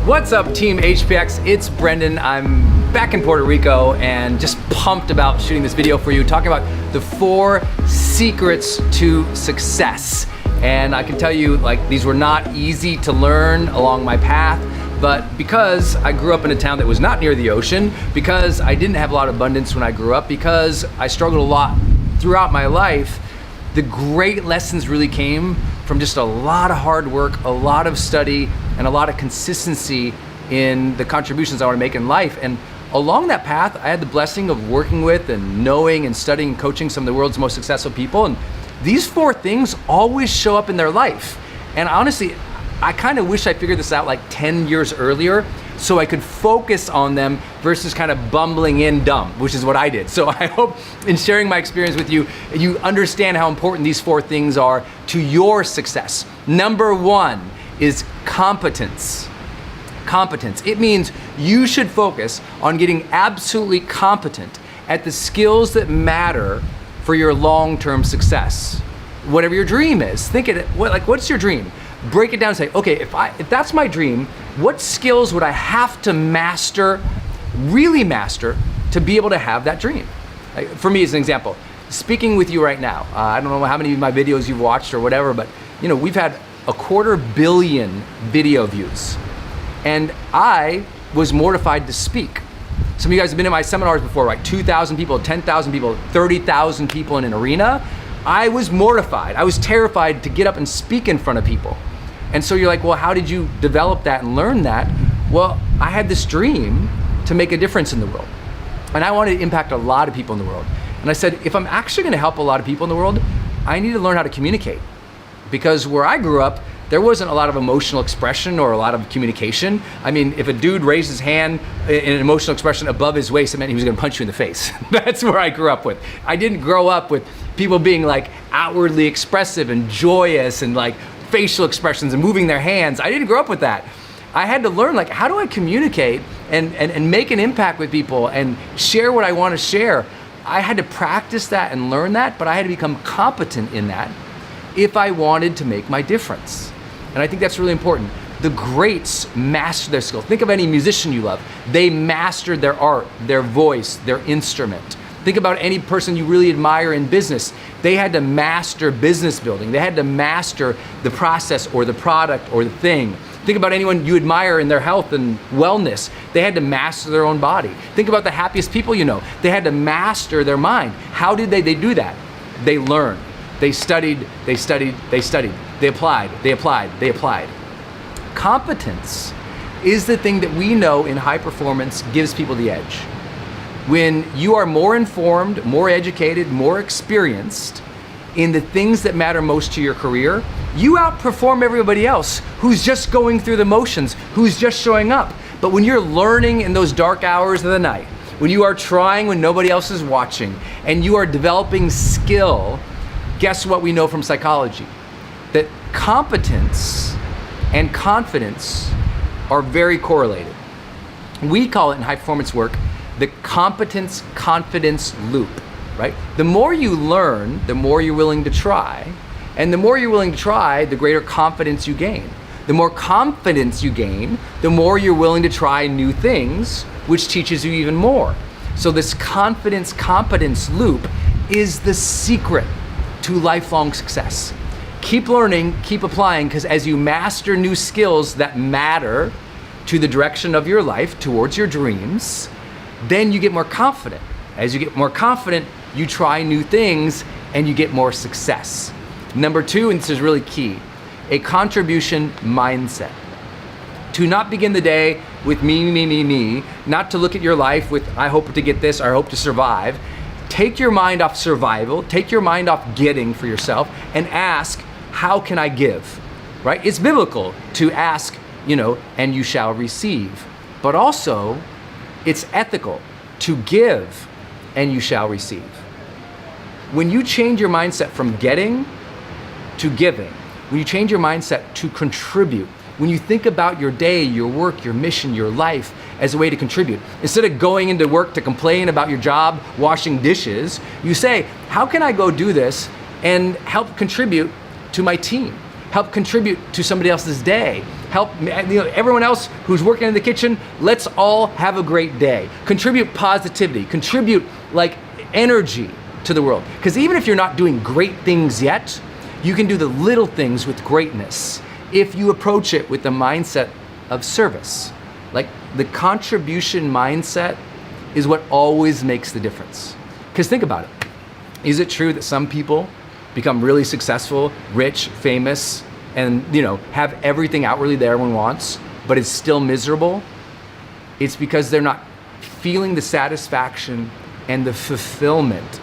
What's up, Team HPX? It's Brendon. I'm back in Puerto Rico and just pumped about shooting this video for you, talking about the 4 secrets to success. And I can tell you, like, these were not easy to learn along my path, but because I grew up in a town that was not near the ocean, because I didn't have a lot of abundance when I grew up, because I struggled a lot throughout my life, the great lessons really came from just a lot of hard work, a lot of study, and a lot of consistency in the contributions I want to make in life. And along that path, I had the blessing of working with and knowing and studying and coaching some of the world's most successful people. And these 4 things always show up in their life. And honestly, I kind of wish I figured this out like 10 years earlier so I could focus on them versus kind of bumbling in dumb, which is what I did. So I hope in sharing my experience with you, you understand how important these 4 things are to your success. Number 1 is competence. Competence. It means you should focus on getting absolutely competent at the skills that matter for your long-term success. Whatever your dream is, think of it, what's your dream? Break it down and say, okay, if that's my dream, what skills would I have to master, really master, to be able to have that dream? Like, for me, as an example, speaking with you right now, I don't know how many of my videos you've watched or whatever, but you know, we've had 250 million video views. And I was mortified to speak. Some of you guys have been in my seminars before, right? 2,000 people, 10,000 people, 30,000 people in an arena. I was mortified. I was terrified to get up and speak in front of people. And so you're like, well, how did you develop that and learn that? Well, I had this dream to make a difference in the world. And I wanted to impact a lot of people in the world. And I said, if I'm actually gonna help a lot of people in the world, I need to learn how to communicate. Because where I grew up, there wasn't a lot of emotional expression or a lot of communication. I mean, if a dude raised his hand in an emotional expression above his waist, it meant he was gonna punch you in the face. That's where I grew up with. I didn't grow up with people being like outwardly expressive and joyous and like facial expressions and moving their hands. I didn't grow up with that. I had to learn, like, how do I communicate and make an impact with people and share what I wanna share? I had to practice that and learn that, but I had to become competent in that if I wanted to make my difference. And I think that's really important. The greats master their skills. Think of any musician you love. They mastered their art, their voice, their instrument. Think about any person you really admire in business. They had to master business building. They had to master the process or the product or the thing. Think about anyone you admire in their health and wellness. They had to master their own body. Think about the happiest people you know. They had to master their mind. How did they do that? They learned. They studied, they studied, they studied. They applied, they applied, they applied. Competence is the thing that we know in high performance gives people the edge. When you are more informed, more educated, more experienced in the things that matter most to your career, you outperform everybody else who's just going through the motions, who's just showing up. But when you're learning in those dark hours of the night, when you are trying when nobody else is watching, and you are developing skill, guess what we know from psychology? That competence and confidence are very correlated. We call it in high performance work the competence-confidence loop, right? The more you learn, the more you're willing to try. And the more you're willing to try, the greater confidence you gain. The more confidence you gain, the more you're willing to try new things, which teaches you even more. So this confidence-competence loop is the secret to lifelong success. Keep learning, keep applying, because as you master new skills that matter to the direction of your life, towards your dreams, then you get more confident. As you get more confident, you try new things and you get more success. Number 2, and this is really key, a contribution mindset. To not begin the day with me, not to look at your life with I hope to get this, or I hope to survive. Take your mind off survival, take your mind off getting for yourself, and ask, how can I give, right? It's biblical to ask, and you shall receive. But also, it's ethical to give, and you shall receive. When you change your mindset from getting to giving, when you change your mindset to contribute, when you think about your day, your work, your mission, your life as a way to contribute, instead of going into work to complain about your job washing dishes, you say, how can I go do this and help contribute to my team? Help contribute to somebody else's day? help everyone else who's working in the kitchen. Let's all have a great day. Contribute positivity, contribute like energy to the world. Because even if you're not doing great things yet, you can do the little things with greatness if you approach it with the mindset of service. Like the contribution mindset is what always makes the difference. Because think about it. Is it true that some people become really successful, rich, famous, and have everything outwardly that everyone wants, but is still miserable? It's because they're not feeling the satisfaction and the fulfillment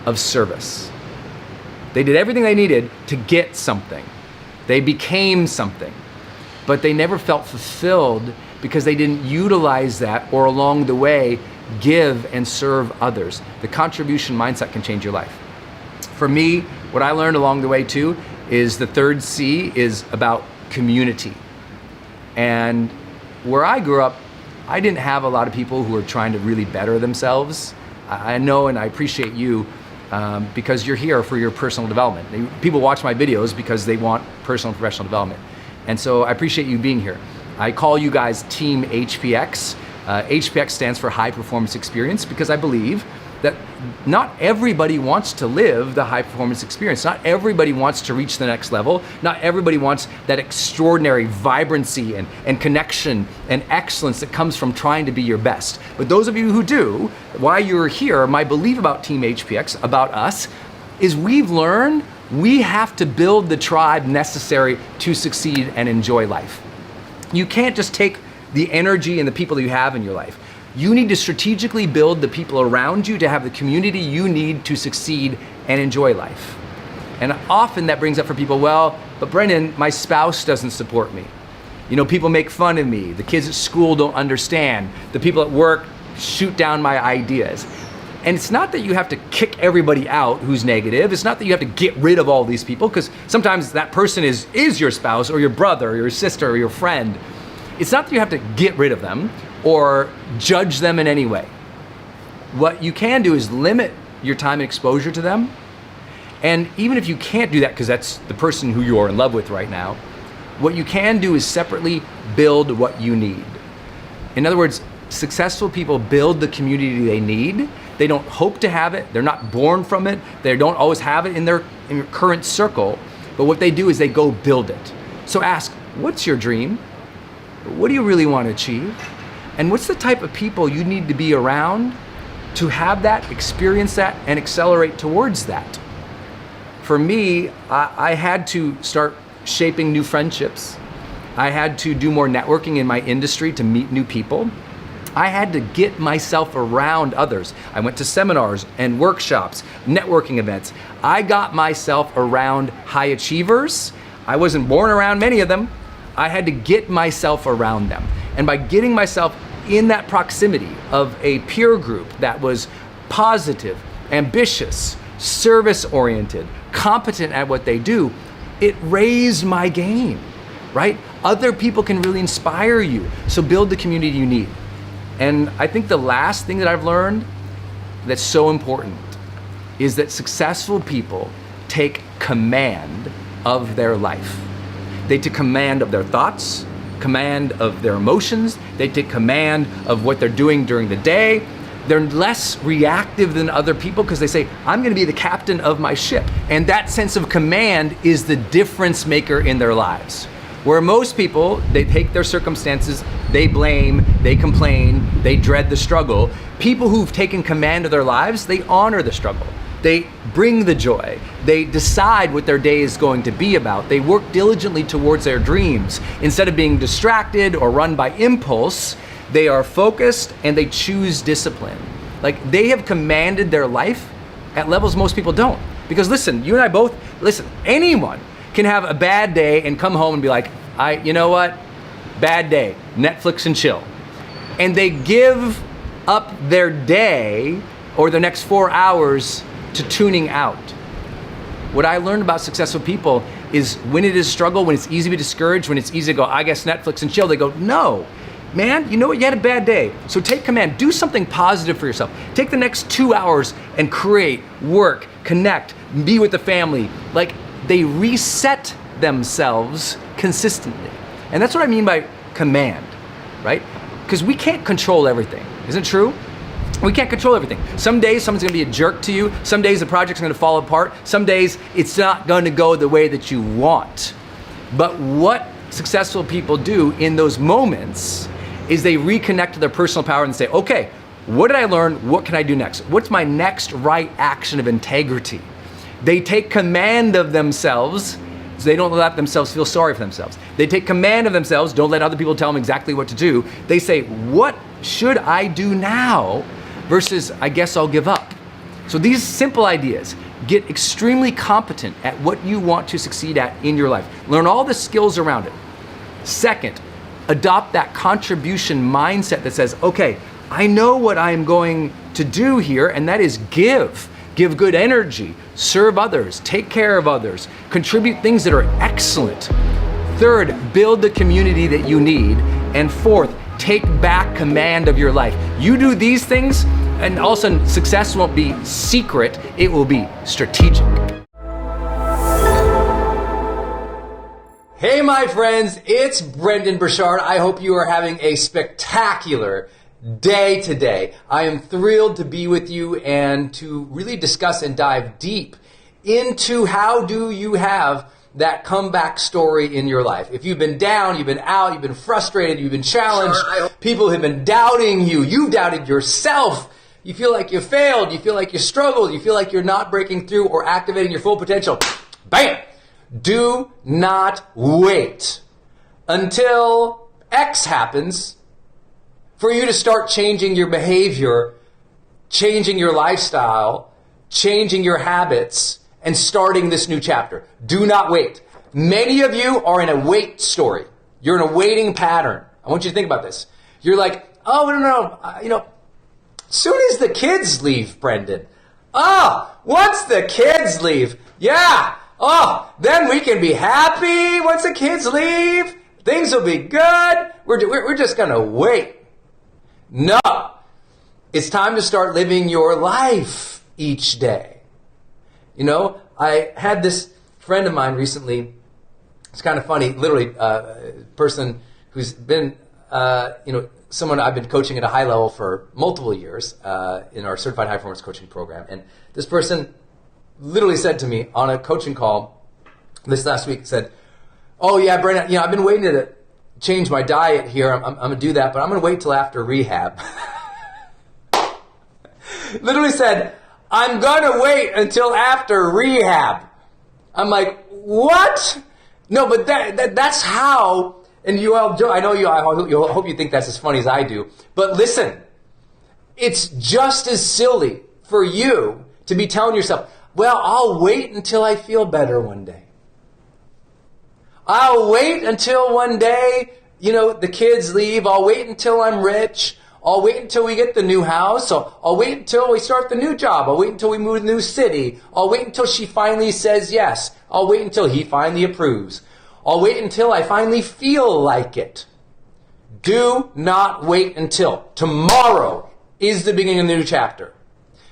of service. They did everything they needed to get something. They became something, but they never felt fulfilled because they didn't utilize that or along the way give and serve others. The contribution mindset can change your life. For me, what I learned along the way too is the third C is about community. And where I grew up, I didn't have a lot of people who were trying to really better themselves. I know and I appreciate you because you're here for your personal development. People watch my videos because they want personal and professional development. And so I appreciate you being here. I call you guys Team HPX. HPX stands for High Performance Experience because I believe that not everybody wants to live the high performance experience. Not everybody wants to reach the next level. Not everybody wants that extraordinary vibrancy and connection and excellence that comes from trying to be your best. But those of you who do, why you're here, my belief about Team HPX, about us, is we've learned we have to build the tribe necessary to succeed and enjoy life. You can't just take the energy and the people that you have in your life. You need to strategically build the people around you to have the community you need to succeed and enjoy life. And often that brings up for people, well, but Brendon, my spouse doesn't support me. People make fun of me. The kids at school don't understand. The people at work shoot down my ideas. And it's not that you have to kick everybody out who's negative. It's not that you have to get rid of all these people, because sometimes that person is your spouse or your brother or your sister or your friend. It's not that you have to get rid of them or judge them in any way. What you can do is limit your time and exposure to them. And even if you can't do that because that's the person who you're in love with right now, what you can do is separately build what you need. In other words, successful people build the community they need. They don't hope to have it. They're not born from it. They don't always have it in their current circle. But what they do is they go build it. So ask, what's your dream? What do you really want to achieve? And what's the type of people you need to be around to have that, experience that, and accelerate towards that? For me, I had to start shaping new friendships. I had to do more networking in my industry to meet new people. I had to get myself around others. I went to seminars and workshops, networking events. I got myself around high achievers. I wasn't born around many of them. I had to get myself around them. And by getting myself in that proximity of a peer group that was positive, ambitious, service-oriented, competent at what they do, it raised my game, right? Other people can really inspire you. So build the community you need. And I think the last thing that I've learned that's so important is that successful people take command of their life. They take command of their thoughts, command of their emotions. They take command of what they're doing during the day. They're less reactive than other people because they say, I'm gonna be the captain of my ship. And that sense of command is the difference maker in their lives. Where most people, they take their circumstances, they blame, they complain, they dread the struggle. People who've taken command of their lives, they honor the struggle. They bring the joy. They decide what their day is going to be about. They work diligently towards their dreams. Instead of being distracted or run by impulse, they are focused and they choose discipline. Like they have commanded their life at levels most people don't. Because listen, you and I both, anyone can have a bad day and come home and be like, you know what? Bad day, Netflix and chill. And they give up their day or the next 4 hours to tuning out. What I learned about successful people is when it is struggle, when it's easy to be discouraged, when it's easy to go, I guess Netflix and chill, they go, no, man, you know what, you had a bad day. So take command, do something positive for yourself. Take the next 2 hours and create, work, connect, be with the family. Like they reset themselves consistently. And that's what I mean by command, right? Because we can't control everything. Isn't it true? We can't control everything. Some days someone's gonna be a jerk to you. Some days the project's gonna fall apart. Some days it's not gonna go the way that you want. But what successful people do in those moments is they reconnect to their personal power and say, okay, what did I learn? What can I do next? What's my next right action of integrity? They take command of themselves, so they don't let themselves feel sorry for themselves. They take command of themselves, don't let other people tell them exactly what to do. They say, what should I do now versus I guess I'll give up. So these simple ideas, get extremely competent at what you want to succeed at in your life. Learn all the skills around it. Second, adopt that contribution mindset that says, okay, I know what I'm going to do here, and that is give. Give good energy, serve others, take care of others, contribute things that are excellent. Third, build the community that you need. And fourth, take back command of your life. You do these things, and all of a sudden, success won't be secret, it will be strategic. Hey my friends, it's Brendon Burchard. I hope you are having a spectacular day today. I am thrilled to be with you and to really discuss and dive deep into how do you have that comeback story in your life. If you've been down, you've been out, you've been frustrated, you've been challenged, people have been doubting you, you've doubted yourself, you feel like you failed, you feel like you struggled, you feel like you're not breaking through or activating your full potential. Bam! Do not wait until X happens for you to start changing your behavior, changing your lifestyle, changing your habits, and starting this new chapter. Do not wait. Many of you are in a wait story. You're in a waiting pattern. I want you to think about this. You're like, oh, no, soon as the kids leave, Brendon. Once the kids leave, yeah. Then we can be happy once the kids leave. Things will be good. We're just going to wait. No. It's time to start living your life each day. You know, I had this friend of mine recently. It's kind of funny, literally, a person who's been, someone I've been coaching at a high level for multiple years in our Certified High Performance Coaching Program. And this person literally said to me on a coaching call this last week, said, oh yeah, Brendon, I've been waiting to change my diet here. I'm going to do that, but I'm going to wait till after rehab. Literally said, I'm going to wait until after rehab. I'm like, what? No, but that's how, and you all, I know I hope you think that's as funny as I do, but listen, it's just as silly for you to be telling yourself, well, I'll wait until I feel better one day. I'll wait until one day, the kids leave. I'll wait until I'm rich. I'll wait until we get the new house. I'll wait until we start the new job. I'll wait until we move to the new city. I'll wait until she finally says yes. I'll wait until he finally approves. I'll wait until I finally feel like it. Do not wait until. Tomorrow is the beginning of the new chapter.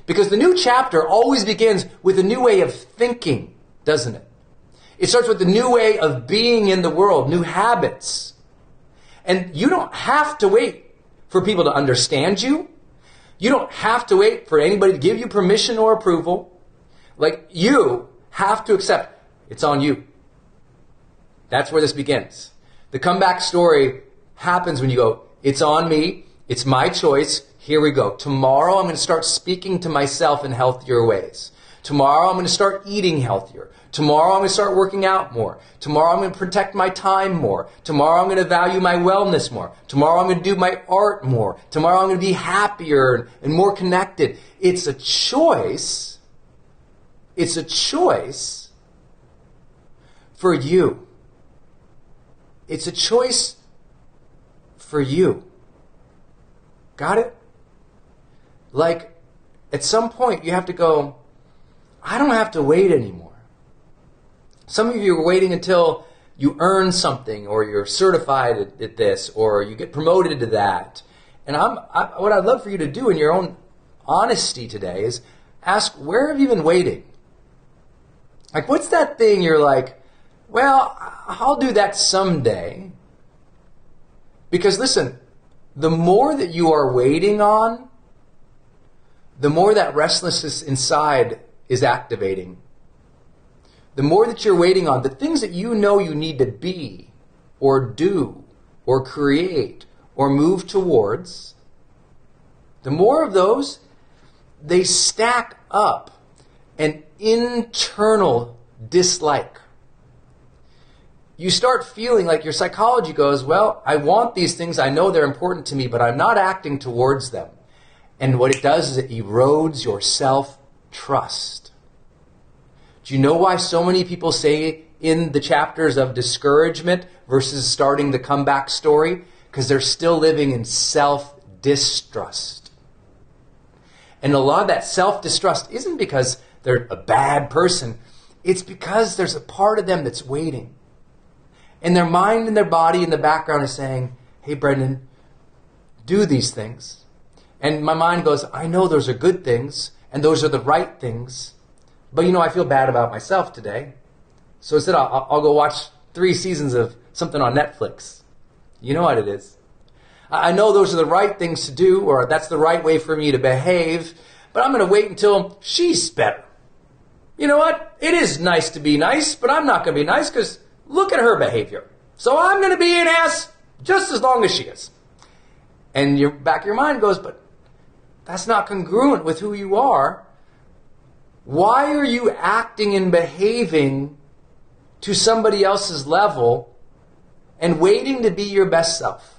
Because the new chapter always begins with a new way of thinking, doesn't it? It starts with a new way of being in the world, new habits. And you don't have to wait for people to understand you. You don't have to wait for anybody to give you permission or approval. Like, you have to accept it's on you. That's where this begins. The comeback story happens when you go, it's on me, it's my choice, here we go. Tomorrow I'm going to start speaking to myself in healthier ways. Tomorrow I'm going to start eating healthier. Tomorrow I'm going to start working out more. Tomorrow I'm going to protect my time more. Tomorrow I'm going to value my wellness more. Tomorrow I'm going to do my art more. Tomorrow I'm going to be happier and more connected. It's a choice. It's a choice for you. It's a choice for you. Got it? Like, at some point you have to go, I don't have to wait anymore. Some of you are waiting until you earn something, or you're certified at this, or you get promoted to that. And what I'd love for you to do in your own honesty today is ask, where have you been waiting? Like, what's that thing you're like, well, I'll do that someday. Because listen, the more that you are waiting on, the more that restlessness inside is activating. The more that you're waiting on, the things that you know you need to be or do or create or move towards, the more of those, they stack up an internal dislike. You start feeling like your psychology goes, well, I want these things, I know they're important to me, but I'm not acting towards them. And what it does is it erodes your self-trust. Do you know why so many people say in the chapters of discouragement versus starting the comeback story? Because they're still living in self-distrust. And a lot of that self-distrust isn't because they're a bad person. It's because there's a part of them that's waiting. And their mind and their body in the background is saying, hey, Brendon, do these things. And my mind goes, I know those are good things, and those are the right things. But I feel bad about myself today. So instead, I'll go watch 3 seasons of something on Netflix. You know what it is. I know those are the right things to do, or that's the right way for me to behave, but I'm going to wait until she's better. You know what? It is nice to be nice, but I'm not going to be nice because look at her behavior. So I'm going to be an ass just as long as she is. And your back of your mind goes, but that's not congruent with who you are. Why are you acting and behaving to somebody else's level and waiting to be your best self?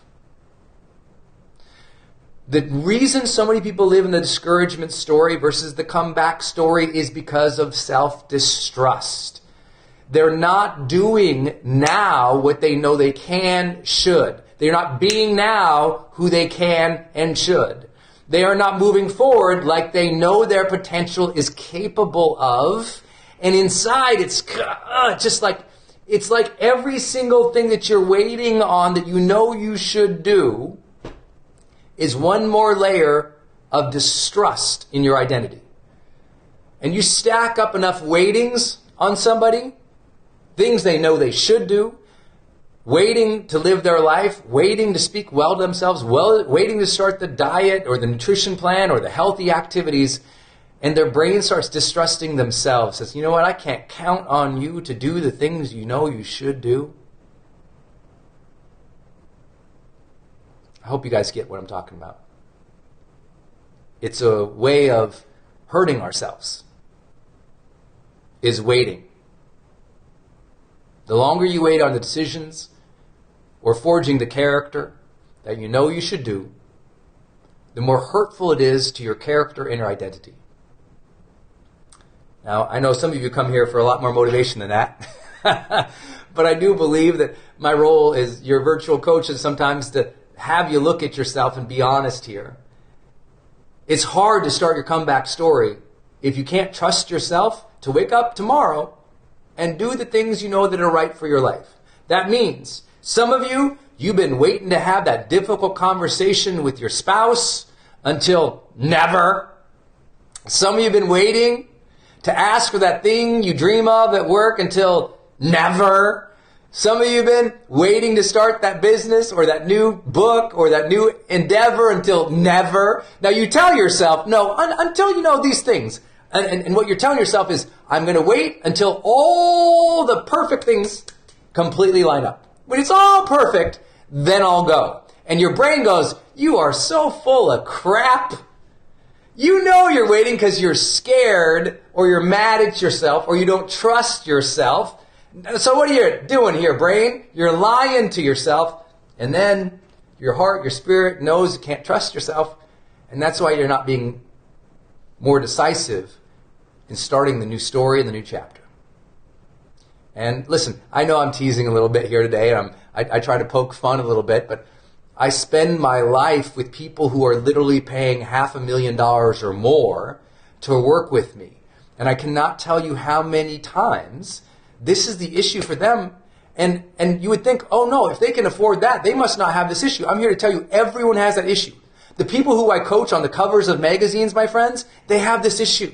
The reason so many people live in the discouragement story versus the comeback story is because of self-distrust. They're not doing now what they know they can, should. They're not being now who they can and should. They are not moving forward like they know their potential is capable of. And inside, it's like every single thing that you're waiting on that you know you should do is one more layer of distrust in your identity. And you stack up enough waitings on somebody, things they know they should do, waiting to live their life, waiting to speak well to themselves, waiting to start the diet or the nutrition plan or the healthy activities, and their brain starts distrusting themselves. Says, you know what, I can't count on you to do the things you know you should do. I hope you guys get what I'm talking about. It's a way of hurting ourselves, is waiting. The longer you wait on the decisions or forging the character that you know you should do, the more hurtful it is to your character and your identity. Now, I know some of you come here for a lot more motivation than that, but I do believe that my role as your virtual coach is sometimes to have you look at yourself and be honest here. It's hard to start your comeback story if you can't trust yourself to wake up tomorrow and do the things you know that are right for your life. That means some of you, you've been waiting to have that difficult conversation with your spouse until never. Some of you have been waiting to ask for that thing you dream of at work until never. Some of you have been waiting to start that business or that new book or that new endeavor until never. Now you tell yourself, no, until you know these things. And what you're telling yourself is, I'm going to wait until all the perfect things completely line up. When it's all perfect, then I'll go. And your brain goes, you are so full of crap. You know you're waiting because you're scared or you're mad at yourself or you don't trust yourself. So what are you doing here, brain? You're lying to yourself, and then your heart, your spirit knows you can't trust yourself, and that's why you're not being more decisive in starting the new story and the new chapter. And listen, I know I'm teasing a little bit here today, and I try to poke fun a little bit, but I spend my life with people who are literally paying $500,000 or more to work with me. And I cannot tell you how many times this is the issue for them. And you would think, oh no, if they can afford that, they must not have this issue. I'm here to tell you, everyone has that issue. The people who I coach on the covers of magazines, my friends, they have this issue.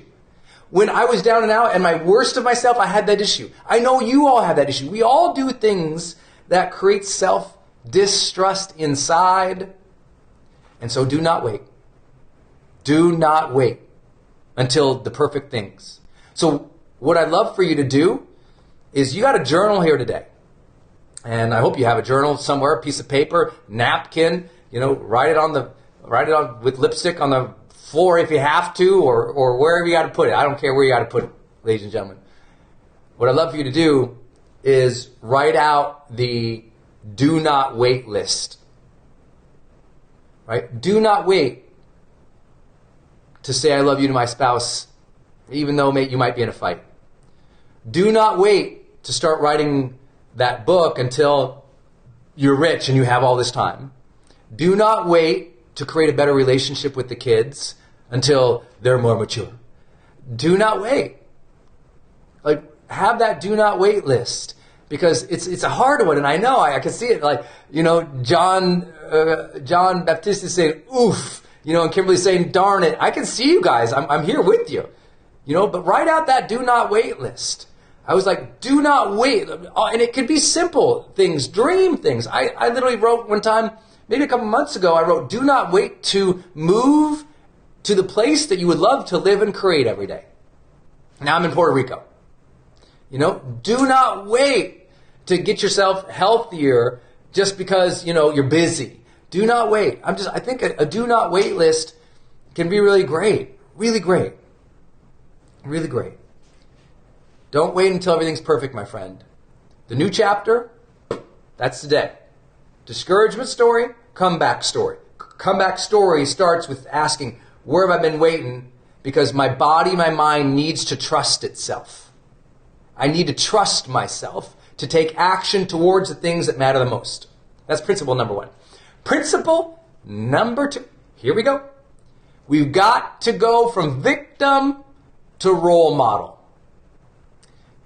When I was down and out and my worst of myself, I had that issue. I know you all have that issue. We all do things that create distrust inside. And so do not wait. Do not wait until the perfect things. So what I'd love for you to do is you got a journal here today. And I hope you have a journal somewhere, a piece of paper, napkin, write it on with lipstick on the floor if you have to, or wherever you got to put it. I don't care where you got to put it, ladies and gentlemen. What I'd love for you to do is write out the do not wait list. Right? Do not wait to say I love you to my spouse, even though you might be in a fight. Do not wait to start writing that book until you're rich and you have all this time. Do not wait to create a better relationship with the kids until they're more mature. Do not wait. Have that do not wait list, because it's a hard one, and I know I can see it. John Baptiste is saying oof, and Kimberly's saying darn it. I can see you guys. I'm here with you, But write out that do not wait list. I was like, do not wait, and it could be simple things, dream things. I literally wrote one time, maybe a couple months ago, I wrote, do not wait to move to the place that you would love to live and create every day. Now I'm in Puerto Rico. Do not wait to get yourself healthier just because, you're busy. Do not wait. I think a do not wait list can be really great. Really great. Really great. Don't wait until everything's perfect, my friend. The new chapter, that's today. Discouragement story, comeback story. Comeback story starts with asking, where have I been waiting? Because my body, my mind needs to trust itself. I need to trust myself to take action towards the things that matter the most. That's principle number 1. Principle number 2. Here we go. We've got to go from victim to role model.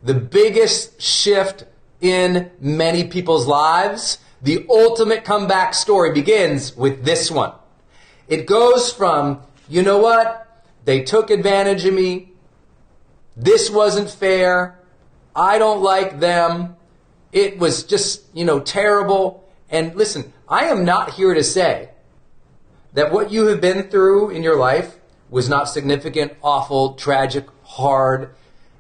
The biggest shift in many people's lives, the ultimate comeback story begins with this one. It goes from, you know what? They took advantage of me. This wasn't fair. I don't like them. It was just, terrible. And listen, I am not here to say that what you have been through in your life was not significant, awful, tragic, hard.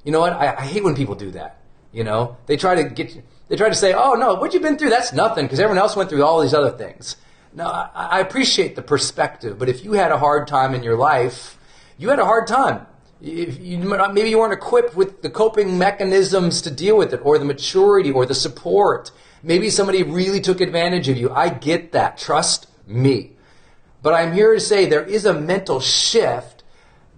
You know what? I hate when people do that. They try to say, oh no, what you've been through, that's nothing, because everyone else went through all these other things. No, I appreciate the perspective, but if you had a hard time in your life, you had a hard time. Maybe you weren't equipped with the coping mechanisms to deal with it, or the maturity, or the support. Maybe somebody really took advantage of you. I get that. Trust me. But I'm here to say there is a mental shift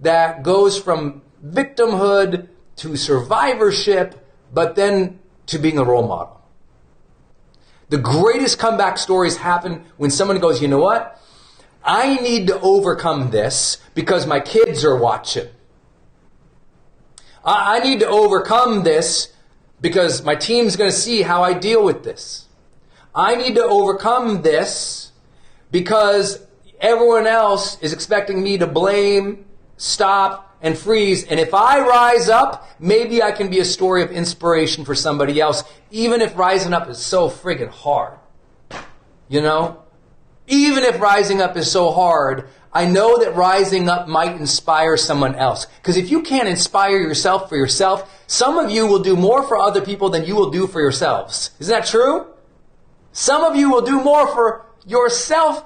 that goes from victimhood to survivorship, but then to being a role model. The greatest comeback stories happen when someone goes, you know what? I need to overcome this because my kids are watching. I need to overcome this because my team's going to see how I deal with this. I need to overcome this because everyone else is expecting me to blame, stop, and freeze. And if I rise up, maybe I can be a story of inspiration for somebody else, even if rising up is so friggin' hard. Even if rising up is so hard, I know that rising up might inspire someone else. Because if you can't inspire yourself for yourself, some of you will do more for other people than you will do for yourselves. Isn't that true? Some of you will do more for yourself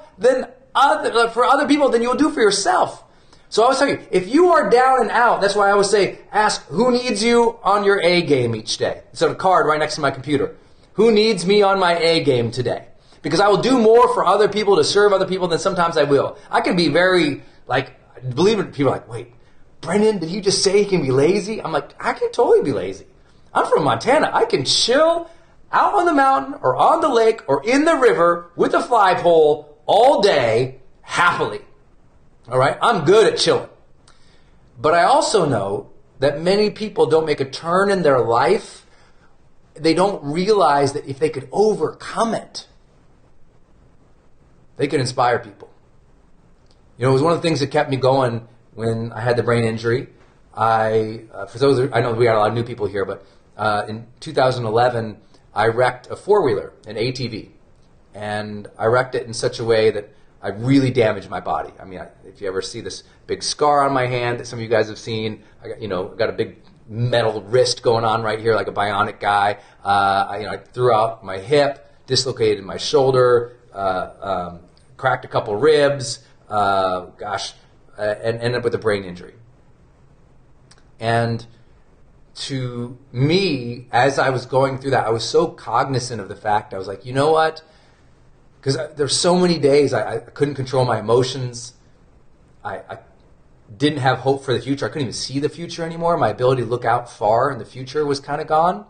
for other people than you will do for yourself. So I always tell you, if you are down and out, that's why I always say, ask who needs you on your A game each day. It's on a card right next to my computer. Who needs me on my A game today? Because I will do more for other people, to serve other people, than sometimes I will. I can be very, believe it, people are like, wait, Brendon, did you just say you can be lazy? I'm like, I can totally be lazy. I'm from Montana. I can chill out on the mountain or on the lake or in the river with a fly pole all day happily. All right? I'm good at chilling. But I also know that many people don't make a turn in their life. They don't realize that if they could overcome it, they could inspire people. It was one of the things that kept me going when I had the brain injury. For those, I know we got a lot of new people here, but in 2011, I wrecked a four-wheeler, an ATV. and I wrecked it in such a way that I really damaged my body. I mean, if you ever see this big scar on my hand that some of you guys have seen, I got a big metal wrist going on right here like a bionic guy. I threw out my hip, dislocated my shoulder, cracked a couple ribs, and ended up with a brain injury. And to me, as I was going through that, I was so cognizant of the fact, I was like, you know what? Because there's so many days I couldn't control my emotions. I didn't have hope for the future. I couldn't even see the future anymore. My ability to look out far in the future was kind of gone.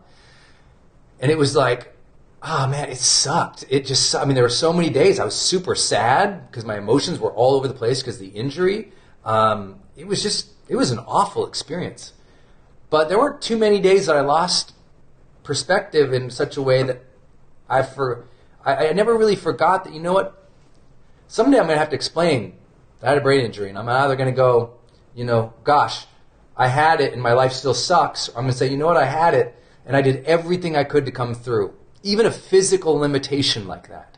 And it was like, oh man, it sucked. There were so many days I was super sad because my emotions were all over the place because of the injury. It was an awful experience. But there weren't too many days that I lost perspective in such a way that I never really forgot that, you know what, someday I'm going to have to explain that I had a brain injury, and I'm either going to go, gosh, I had it and my life still sucks, or I'm going to say, you know what, I had it and I did everything I could to come through, even a physical limitation like that.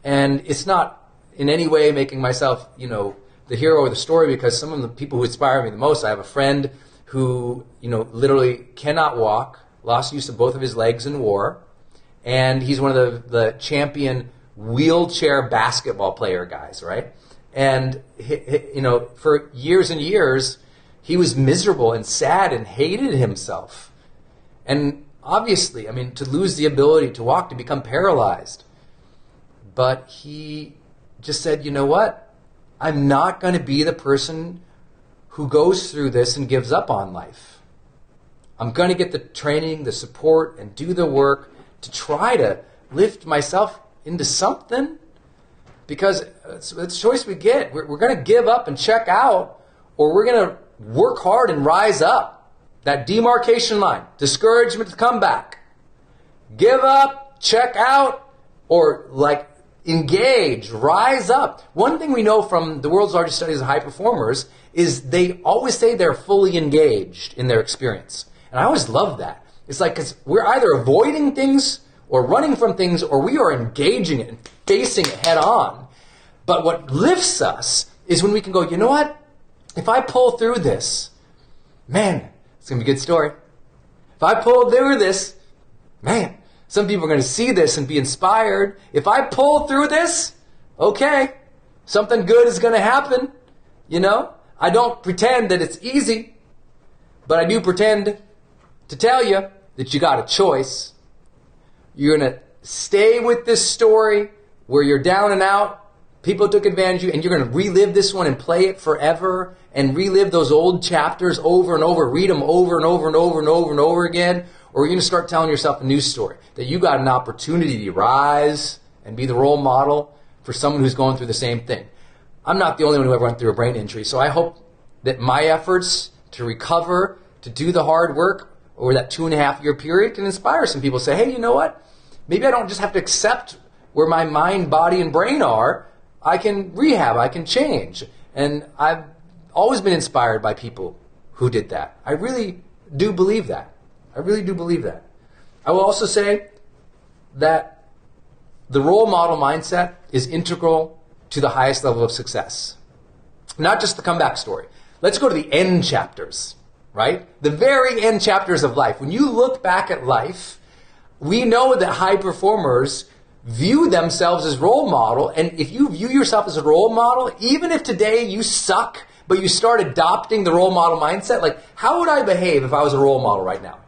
And it's not in any way making myself, the hero of the story, because some of the people who inspire me the most, I have a friend who, literally cannot walk, lost use of both of his legs in war. And he's one of the champion wheelchair basketball player guys, right? And, for years and years, he was miserable and sad and hated himself. And obviously, to lose the ability to walk, to become paralyzed. But he just said, you know what? I'm not going to be the person who goes through this and gives up on life. I'm going to get the training, the support, and do the work to try to lift myself into something, because it's a choice we get. We're going to give up and check out, or we're going to work hard and rise up. That demarcation line, discouragement to come back. Give up, check out, or engage, rise up. One thing we know from the world's largest studies of high performers is they always say they're fully engaged in their experience. And I always love that. It's because we're either avoiding things or running from things, or we are engaging it and facing it head on. But what lifts us is when we can go, you know what? If I pull through this, man, it's going to be a good story. If I pull through this, man, some people are going to see this and be inspired. If I pull through this, okay, something good is going to happen. I don't pretend that it's easy, but I do pretend to tell you that you got a choice. You're going to stay with this story where you're down and out, people took advantage of you, and you're going to relive this one and play it forever and relive those old chapters over and over, read them over and over and over and over and over again, or you're going to start telling yourself a new story, that you got an opportunity to rise and be the role model for someone who's going through the same thing. I'm not the only one who ever went through a brain injury, so I hope that my efforts to recover, to do the hard work, over that 2.5-year period can inspire some people to say, hey, you know what? Maybe I don't just have to accept where my mind, body, and brain are. I can rehab, I can change. And I've always been inspired by people who did that. I really do believe that. I will also say that the role model mindset is integral to the highest level of success. Not just the comeback story. Let's go to the end chapters. Right? The very end chapters of life. When you look back at life, we know that high performers view themselves as role model. And if you view yourself as a role model, even if today you suck, but you start adopting the role model mindset, how would I behave if I was a role model right now?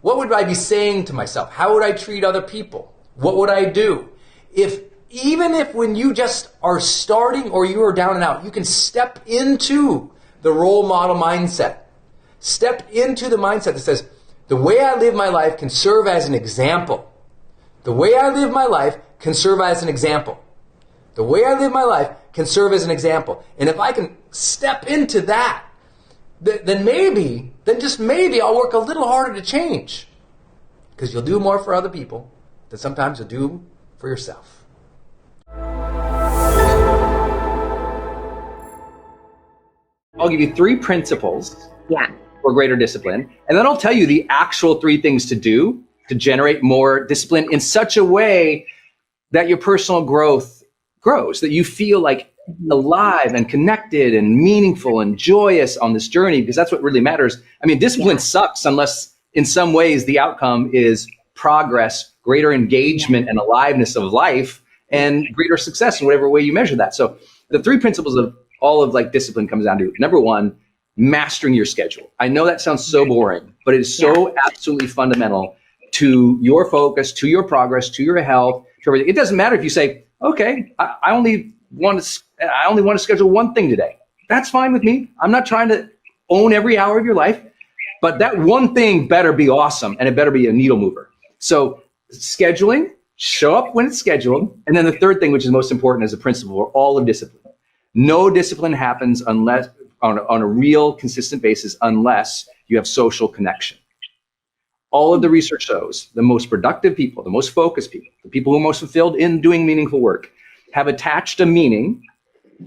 What would I be saying to myself? How would I treat other people? What would I do? Even if when you just are starting or you are down and out, you can step into the role model mindset. Step into the mindset that says, the way I live my life can serve as an example. The way I live my life can serve as an example. The way I live my life can serve as an example. And if I can step into that, then just maybe I'll work a little harder to change. Because you'll do more for other people than sometimes you'll do for yourself. I'll give you 3 principles. Yeah. For greater discipline. And then I'll tell you the actual 3 things to do to generate more discipline in such a way that your personal growth grows, that you feel like alive and connected and meaningful and joyous on this journey, because that's what really matters. I mean, discipline sucks unless in some ways the outcome is progress, greater engagement and aliveness of life, and greater success in whatever way you measure that. So the three principles of all of like discipline comes down to, number one, mastering your schedule. I know that sounds so boring, but it is so absolutely fundamental to your focus, to your progress, to your health, to everything. It doesn't matter if you say, okay, I only want to schedule one thing today. That's fine with me. I'm not trying to own every hour of your life, but that one thing better be awesome and it better be a needle mover. So scheduling, show up when it's scheduled. And then the third thing, which is most important as a principle for all of discipline. No discipline happens unless on a real consistent basis, unless you have social connection. All of the research shows the most productive people, the most focused people, the people who are most fulfilled in doing meaningful work have attached a meaning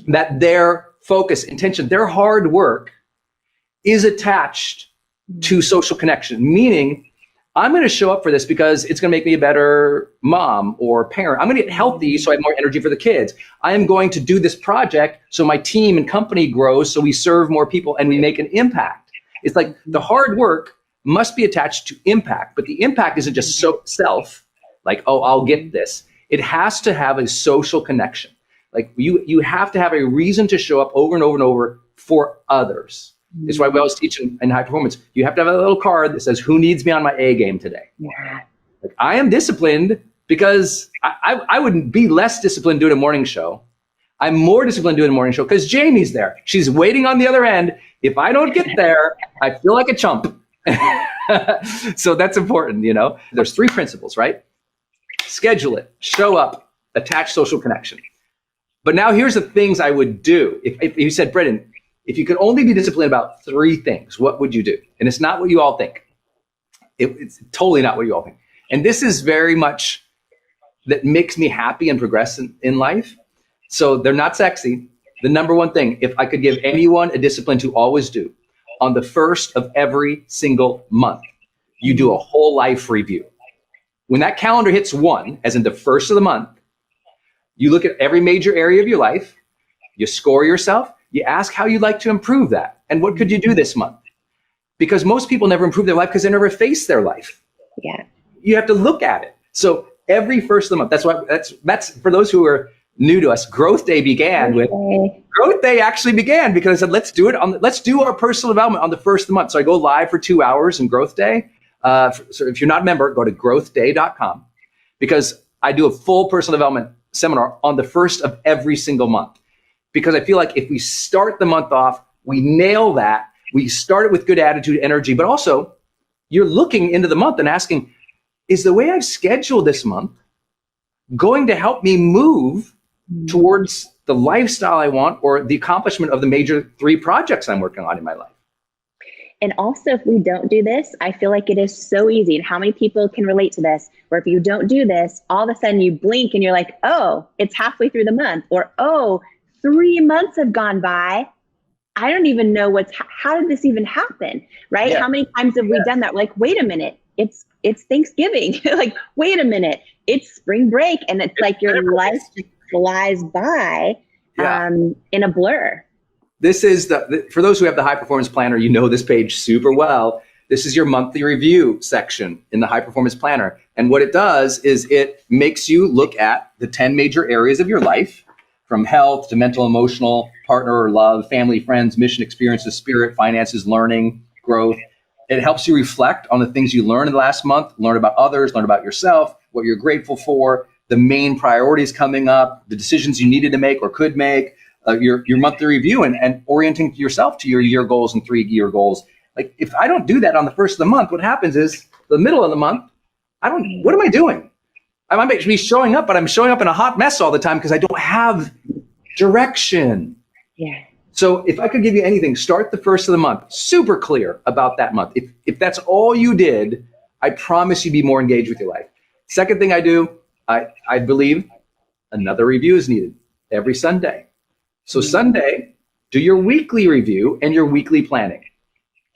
that their focus, intention, their hard work is attached to social connection, meaning I'm going to show up for this because it's going to make me a better mom or parent. I'm going to get healthy so I have more energy for the kids. I am going to do this project so my team and company grows, so we serve more people and we make an impact. It's like the hard work must be attached to impact, but the impact isn't just self, like, oh, I'll get this. It has to have a social connection. Like you have to have a reason to show up over and over and over for others. It's why we always teach in high performance. You have to have a little card that says, who needs me on my A game today? Yeah. Like, I am disciplined because I wouldn't be less disciplined doing a morning show. I'm more disciplined doing a morning show because Jamie's there. She's waiting on the other end. If I don't get there, I feel like a chump. So that's important, you know. There's three principles, right? Schedule it, show up, attach social connection. But now here's the things I would do. If you said, Brendon, if you could only be disciplined about three things, what would you do? And it's not what you all think. It's totally not what you all think. And this is very much that makes me happy and progress in life. So they're not sexy. The number one thing, if I could give anyone a discipline to always do, on the first of every single month, you do a whole life review. When that calendar hits 1, as in the first of the month, you look at every major area of your life, you score yourself, you ask how you'd like to improve that. And what could you do this month? Because most people never improve their life because they never face their life. Yeah. You have to look at it. So every first of the month, that's for those who are new to us, GrowthDay actually began because I said, let's do our personal development on the first of the month. So I go live for 2 hours in GrowthDay. So if you're not a member, go to growthday.com because I do a full personal development seminar on the first of every single month. Because I feel like if we start the month off, we nail that, we start it with good attitude, energy, but also you're looking into the month and asking, is the way I've scheduled this month going to help me move towards the lifestyle I want or the accomplishment of the major 3 projects I'm working on in my life? And also, if we don't do this, I feel like it is so easy. And how many people can relate to this, where if you don't do this, all of a sudden you blink and you're like, oh, it's halfway through the month, or, oh, 3 months have gone by. I don't even know how did this even happen, right? Yeah. How many times have we done that? Like, wait a minute, it's Thanksgiving. Like, wait a minute, it's spring break. And it's like your life just flies by in a blur. This is for those who have the high performance planner, you know this page super well. This is your monthly review section in the high performance planner. And what it does is it makes you look at the 10 major areas of your life, from health to mental, emotional, partner or love, family, friends, mission, experiences, spirit, finances, learning, growth. It helps you reflect on the things you learned in the last month, learn about others, learn about yourself, what you're grateful for, the main priorities coming up, the decisions you needed to make or could make, your monthly review and orienting yourself to your year goals and 3-year goals. Like, if I don't do that on the first of the month, what happens is the middle of the month, what am I doing? I might be showing up, but I'm showing up in a hot mess all the time because I don't have direction. Yeah. So if I could give you anything, start the first of the month, super clear about that month. If that's all you did, I promise you'd be more engaged with your life. Second thing I do, I believe another review is needed every Sunday. So Sunday, do your weekly review and your weekly planning.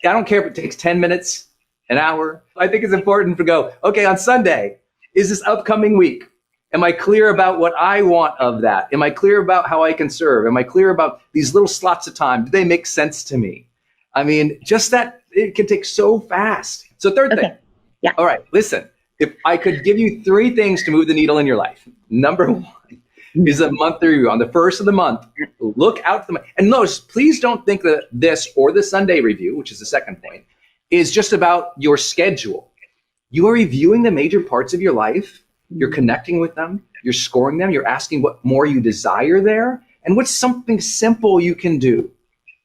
I don't care if it takes 10 minutes, an hour. I think it's important to go, okay, on Sunday, is this upcoming week, Am I clear about what I want of that? Am I clear about how I can serve? Am I clear about these little slots of time? Do they make sense to me? I mean, just that, it can take so fast. So third thing. Yeah. All right, listen, if I could give you 3 things to move the needle in your life. Number 1 is a monthly review. On the first of the month, look out for and notice, please don't think that this or the Sunday review, which is the second point, is just about your schedule. You are reviewing the major parts of your life. You're connecting with them. You're scoring them. You're asking what more you desire there. And what's something simple you can do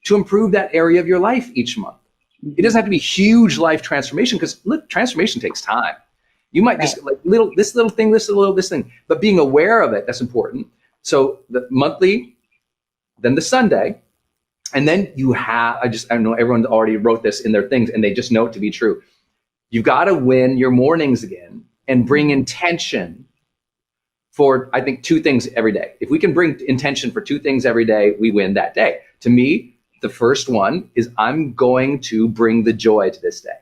to improve that area of your life each month. It doesn't have to be huge life transformation, because look, transformation takes time. You might just like this little thing, this thing, but being aware of it, that's important. So the monthly, then the Sunday, and then you have, I know everyone already wrote this in their things and they just know it to be true. You've got to win your mornings again and bring intention for, I think, 2 things every day. If we can bring intention for 2 things every day, we win that day. To me, the first one is I'm going to bring the joy to this day.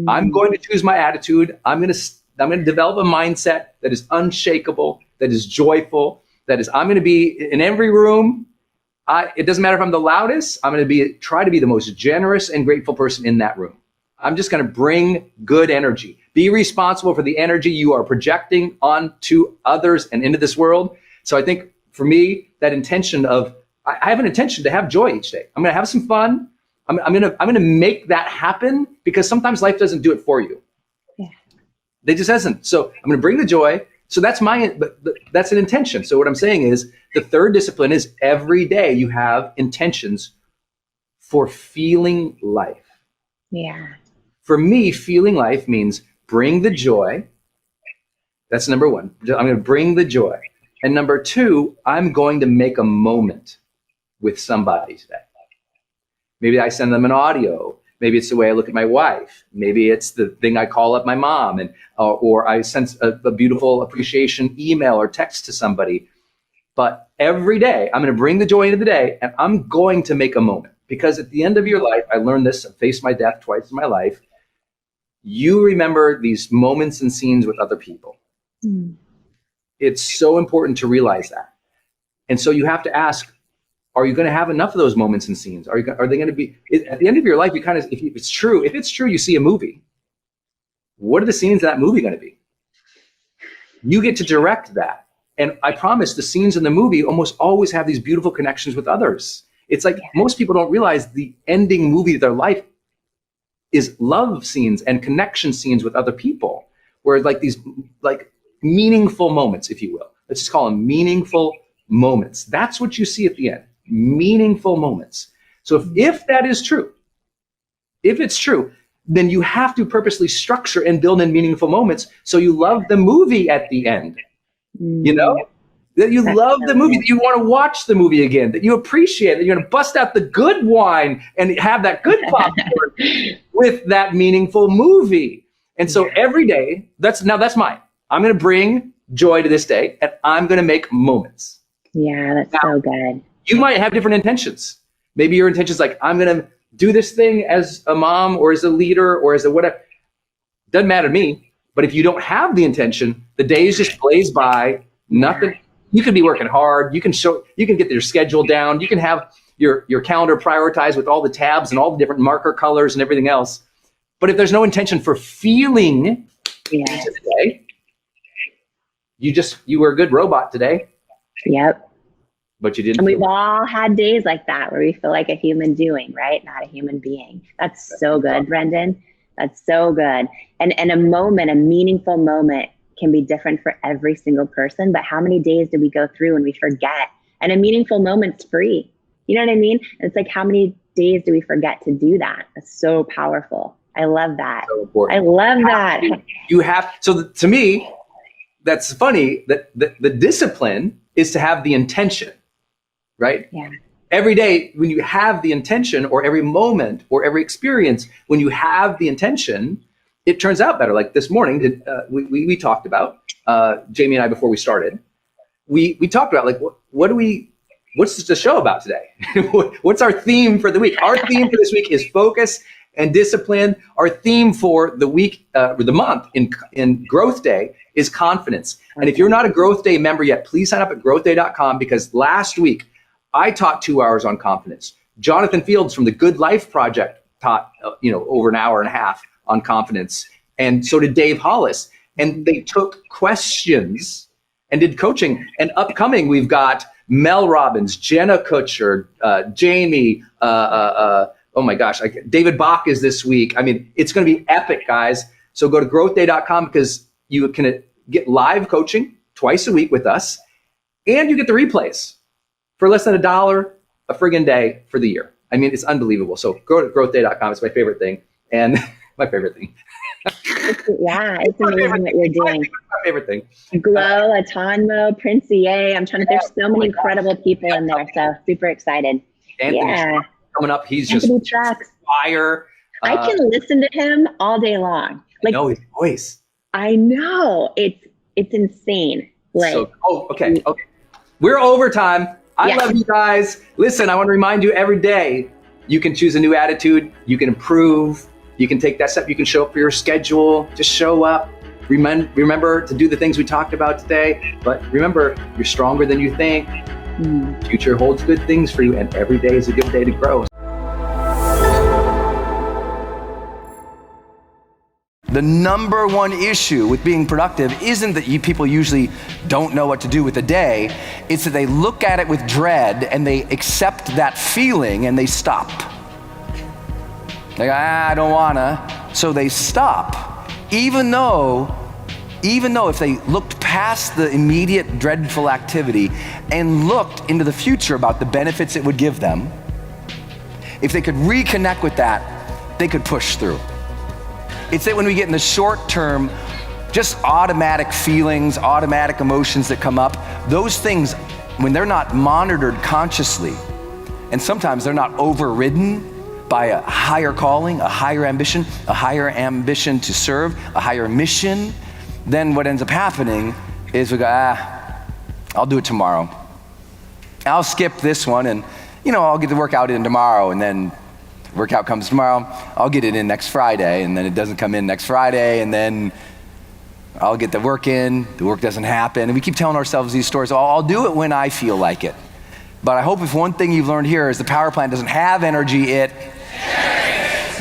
I'm going to choose my attitude. I'm going to develop a mindset that is unshakable, that is joyful, that is, I'm going to be in every room. It doesn't matter if I'm the loudest. I'm going to try to be the most generous and grateful person in that room. I'm just going to bring good energy. Be responsible for the energy you are projecting onto others and into this world. So I think for me, that intention of, I have an intention to have joy each day. I'm going to have some fun. I'm going to make that happen, because sometimes life doesn't do it for you. Yeah. They just hasn't. So I'm going to bring the joy. So that's that's an intention. So what I'm saying is the third discipline is every day you have intentions for feeling life. Yeah. For me, feeling life means bring the joy. That's number 1. I'm going to bring the joy. And number 2, I'm going to make a moment with somebody today. Maybe I send them an audio. Maybe it's the way I look at my wife. Maybe it's the thing I call up my mom, and or I send a beautiful appreciation email or text to somebody. But every day, I'm going to bring the joy into the day, and I'm going to make a moment. Because at the end of your life, I learned this, I faced my death twice in my life. You remember these moments and scenes with other people. It's so important to realize that. And so you have to ask, are you going to have enough of those moments and scenes? Are they going to be, at the end of your life, you kind of, if it's true, you see a movie. What are the scenes of that movie going to be? You get to direct that. And I promise the scenes in the movie almost always have these beautiful connections with others. It's like most people don't realize the ending movie of their life is love scenes and connection scenes with other people, where like these like meaningful moments, if you will. Let's just call them meaningful moments. That's what you see at the end. Meaningful moments. So if that is true, if it's true, then you have to purposely structure and build in meaningful moments so you love the movie at the end. You know? That you love the movie, that you want to watch the movie again, that you appreciate it, that you're going to bust out the good wine and have that good popcorn with that meaningful movie. And so every day, that's mine. I'm going to bring joy to this day, and I'm going to make moments. Yeah, that's so good. You might have different intentions. Maybe your intention is like, I'm going to do this thing as a mom or as a leader or as a whatever. Doesn't matter to me. But if you don't have the intention, the days just blaze by, nothing. You can be working hard. You can get your schedule down. You can have your calendar prioritized with all the tabs and all the different marker colors and everything else. But if there's no intention for feeling today, you were a good robot today. Yep. But you didn't. And we've all had days like that where we feel like a human doing, right? Not a human being. That's so good, Brendon. That's so good. And a meaningful moment can be different for every single person. But how many days do we go through and we forget? And a meaningful moment's free. You know what I mean? It's like, how many days do we forget to do that? That's so powerful. I love that. So important. I love that. To me, that's funny that the discipline is to have the intention, right? Yeah. Every day when you have the intention, or every moment or every experience, when you have the intention, it turns out better. Like this morning, we talked about, Jamie and I, before we started, we talked about like, what's the show about today? What's our theme for the week? Our theme for this week is focus and discipline. Our theme for the week, or the month in Growth Day is confidence. And if you're not a Growth Day member yet, please sign up at growthday.com, because last week I taught 2 hours on confidence. Jonathan Fields from the Good Life Project taught, over an hour and a half on confidence. And so did Dave Hollis. And they took questions and did coaching. And upcoming, we've got Mel Robbins, Jenna Kutcher, Jamie, oh my gosh, David Bach is this week. I mean, it's going to be epic, guys. So go to growthday.com, because you can get live coaching twice a week with us, and you get the replays for less than $1 a friggin' day for the year. I mean, it's unbelievable. So go to growthday.com. It's my favorite thing. And my favorite thing. Yeah, it's amazing what you're doing. My favorite thing. Glow, Atonmo, Prince EA. There's so many incredible people in there. So super excited. Anthony's coming up. He's Anthony just Trucks. fire. I can listen to him all day long. I know his voice. I know. It's insane. Okay. We're overtime. I love you guys. Listen, I want to remind you, every day you can choose a new attitude. You can improve. You can take that step. You can show up for your schedule. Just show up. Remember to do the things we talked about today. But remember, you're stronger than you think. Future holds good things for you, and every day is a good day to grow. The number one issue with being productive isn't that people usually don't know what to do with the day. It's that they look at it with dread and they accept that feeling and they stop. They go, I don't wanna. So they stop. Even though if they looked past the immediate dreadful activity and looked into the future about the benefits it would give them, if they could reconnect with that, they could push through. It's that when we get in the short term, just automatic feelings, automatic emotions that come up, those things, when they're not monitored consciously, and sometimes they're not overridden by a higher calling, a higher ambition to serve, a higher mission, then what ends up happening is we go, I'll do it tomorrow. I'll skip this one, and I'll get the workout in tomorrow, and then workout comes tomorrow, I'll get it in next Friday, and then it doesn't come in next Friday, and then I'll get the work in, the work doesn't happen, and we keep telling ourselves these stories, I'll do it when I feel like it. But I hope if one thing you've learned here is the power plant doesn't have energy,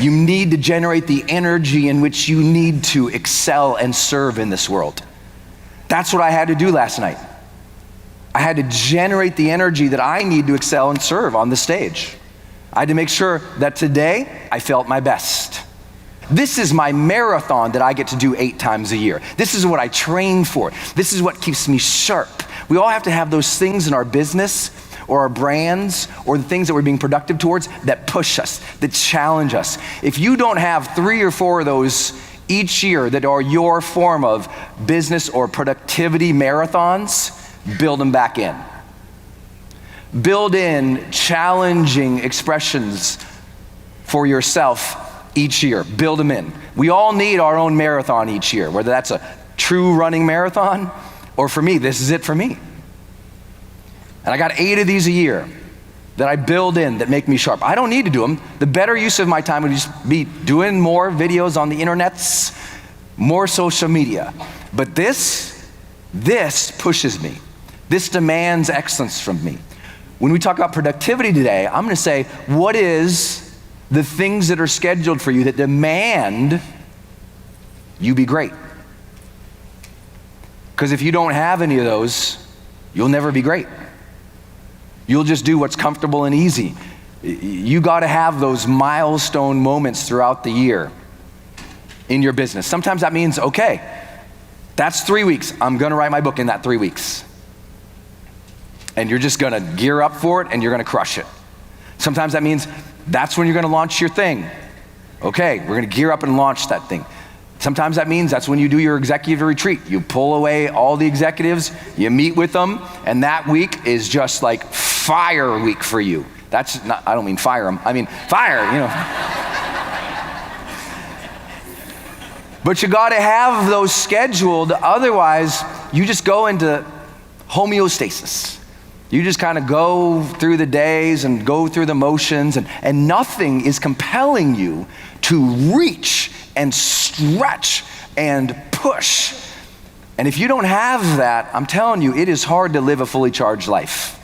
you need to generate the energy in which you need to excel and serve in this world. That's what I had to do last night. I had to generate the energy that I need to excel and serve on the stage. I had to make sure that today I felt my best. This is my marathon that I get to do 8 times a year. This is what I train for. This is what keeps me sharp. We all have to have those things in our business or our brands or the things that we're being productive towards that push us, that challenge us. If you don't have 3 or 4 of those each year that are your form of business or productivity marathons, build them back in. Build in challenging expressions for yourself each year. Build them in. We all need our own marathon each year, whether that's a true running marathon or for me, this is it for me. And I got 8 of these a year that I build in that make me sharp. I don't need to do them. The better use of my time would just be doing more videos on the internets, more social media. But this pushes me. This demands excellence from me. When we talk about productivity today, I'm gonna say, what is the things that are scheduled for you that demand you be great? Because if you don't have any of those, you'll never be great. You'll just do what's comfortable and easy. You gotta have those milestone moments throughout the year in your business. Sometimes that means, okay, that's 3 weeks. I'm gonna write my book in that 3 weeks. And you're just gonna gear up for it and you're gonna crush it. Sometimes that means that's when you're gonna launch your thing. Okay, we're gonna gear up and launch that thing. Sometimes that means that's when you do your executive retreat. You pull away all the executives, you meet with them, and that week is just like fire week for you. That's not, I don't mean fire them, I mean fire, But you gotta have those scheduled, otherwise you just go into homeostasis. You just kind of go through the days and go through the motions, and nothing is compelling you to reach and stretch and push. And if you don't have that, I'm telling you, it is hard to live a fully charged life.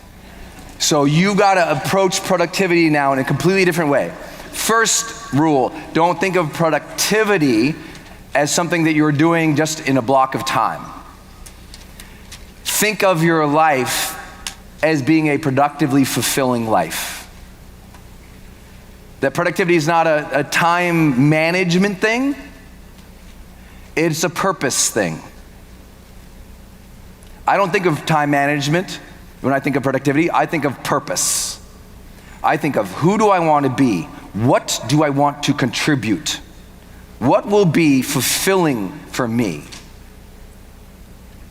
So you gotta approach productivity now in a completely different way. First rule, don't think of productivity as something that you're doing just in a block of time. Think of your life as being a productively fulfilling life. That productivity is not a time management thing, it's a purpose thing. I don't think of time management when I think of productivity. I think of purpose. I think of who do I want to be? What do I want to contribute? What will be fulfilling for me?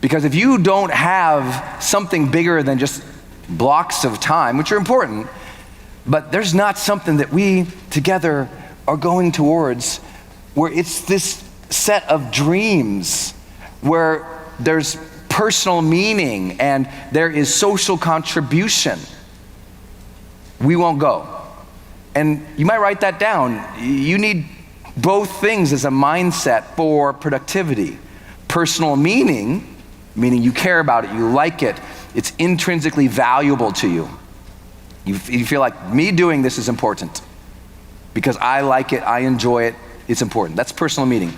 Because if you don't have something bigger than just blocks of time, which are important, but there's not something that we together are going towards where it's this set of dreams, where there's personal meaning and there is social contribution, we won't go. And you might write that down. You need both things as a mindset for productivity. Personal meaning, meaning you care about it, you like it, it's intrinsically valuable to you. You feel like me doing this is important because I like it, I enjoy it, it's important. That's personal meaning.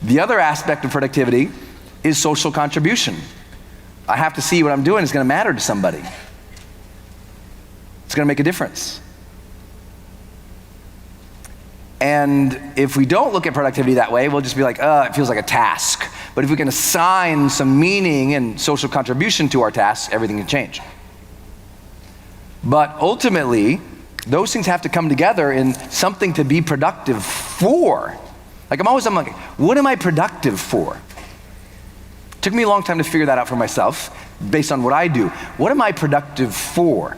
The other aspect of productivity is social contribution. I have to see what I'm doing is going to matter to somebody. It's going to make a difference. And if we don't look at productivity that way, we'll just be like, it feels like a task. But if we can assign some meaning and social contribution to our tasks, everything can change. But ultimately, those things have to come together in something to be productive for. Like I'm like, what am I productive for? It took me a long time to figure that out for myself based on what I do. What am I productive for?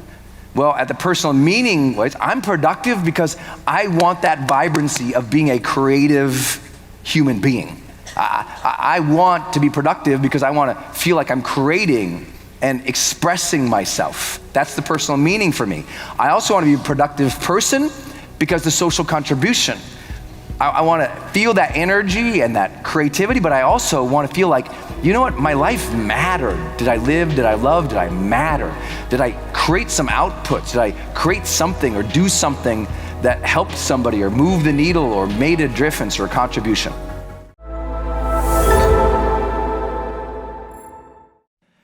Well, at the personal meaning ways, I'm productive because I want that vibrancy of being a creative human being. I want to be productive because I want to feel like I'm creating and expressing myself. That's the personal meaning for me. I also want to be a productive person because the social contribution. I want to feel that energy and that creativity, but I also want to feel like, you know what, my life mattered. Did I live? Did I love? Did I matter? Did I create some outputs? Did I create something or do something that helped somebody or moved the needle or made a difference or a contribution?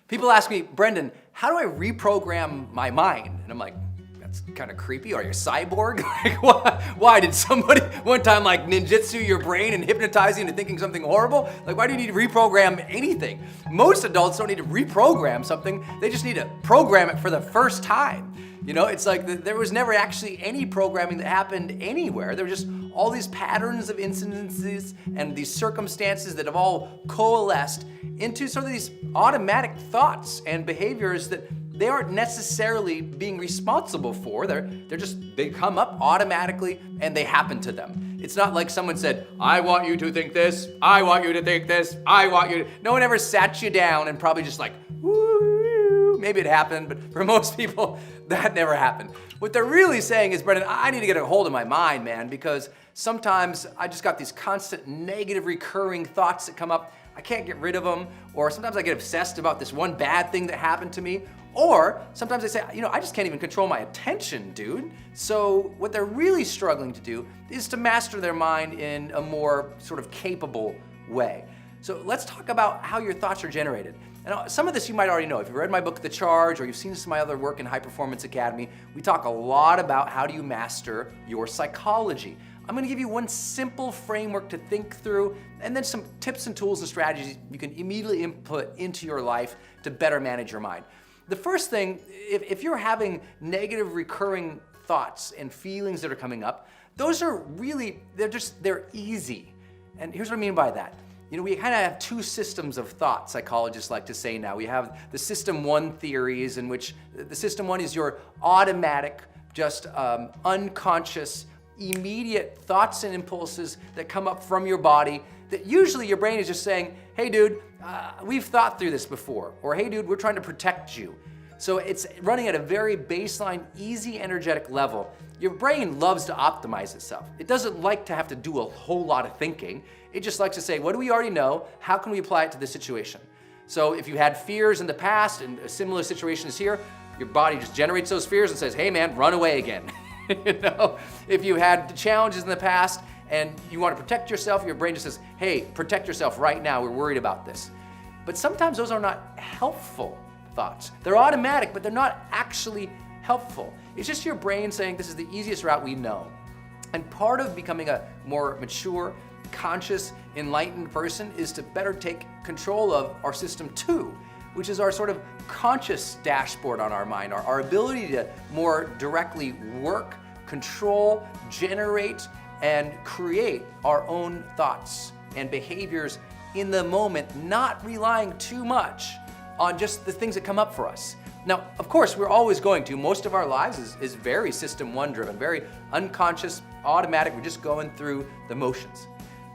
People ask me, Brendon, how do I reprogram my mind? And I'm like, that's kind of creepy. Are you a cyborg? Like, why did somebody one time like ninjutsu your brain and hypnotize you into thinking something horrible? Like, why do you need to reprogram anything? Most adults don't need to reprogram something. They just need to program it for the first time. You know, it's like there was never actually any programming that happened anywhere. There were just all these patterns of incidences and these circumstances that have all coalesced into sort of these automatic thoughts and behaviors that they aren't necessarily being responsible for. They come up automatically and they happen to them. It's not like someone said, I want you to think this, I want you to think this, I want you to. No one ever sat you down and probably just like, woo, maybe it happened, but for most people, that never happened. What they're really saying is, Brendon, I need to get a hold of my mind, man, because sometimes I just got these constant negative recurring thoughts that come up. I can't get rid of them, or sometimes I get obsessed about this one bad thing that happened to me, or sometimes I say, I just can't even control my attention, dude. So what they're really struggling to do is to master their mind in a more sort of capable way. So let's talk about how your thoughts are generated. And some of this you might already know. If you've read my book, The Charge, or you've seen some of my other work in High Performance Academy, we talk a lot about how do you master your psychology. I'm gonna give you one simple framework to think through, and then some tips and tools and strategies you can immediately input into your life to better manage your mind. The first thing, if you're having negative recurring thoughts and feelings that are coming up, those are really, they're easy. And here's what I mean by that. We kind of have two systems of thought, psychologists like to say now. We have the system one theories, in which the system one is your automatic, just unconscious, immediate thoughts and impulses that come up from your body that usually your brain is just saying, hey dude, we've thought through this before, or hey dude, we're trying to protect you. So it's running at a very baseline, easy, energetic level. Your brain loves to optimize itself. It doesn't like to have to do a whole lot of thinking. It just likes to say, what do we already know? How can we apply it to this situation? So if you had fears in the past and a similar situation is here, your body just generates those fears and says, hey man, run away again. If you had challenges in the past and you want to protect yourself, your brain just says, hey, protect yourself right now, we're worried about this. But sometimes those are not helpful thoughts. They're automatic, but they're not actually helpful. It's just your brain saying this is the easiest route we know. And part of becoming a more mature, conscious, enlightened person is to better take control of our system 2, which is our sort of conscious dashboard on our mind, our ability to more directly work, control, generate, and create our own thoughts and behaviors in the moment, not relying too much on just the things that come up for us. Now, of course, we're always going to. Most of our lives is very system 1 driven, very unconscious, automatic. We're just going through the motions.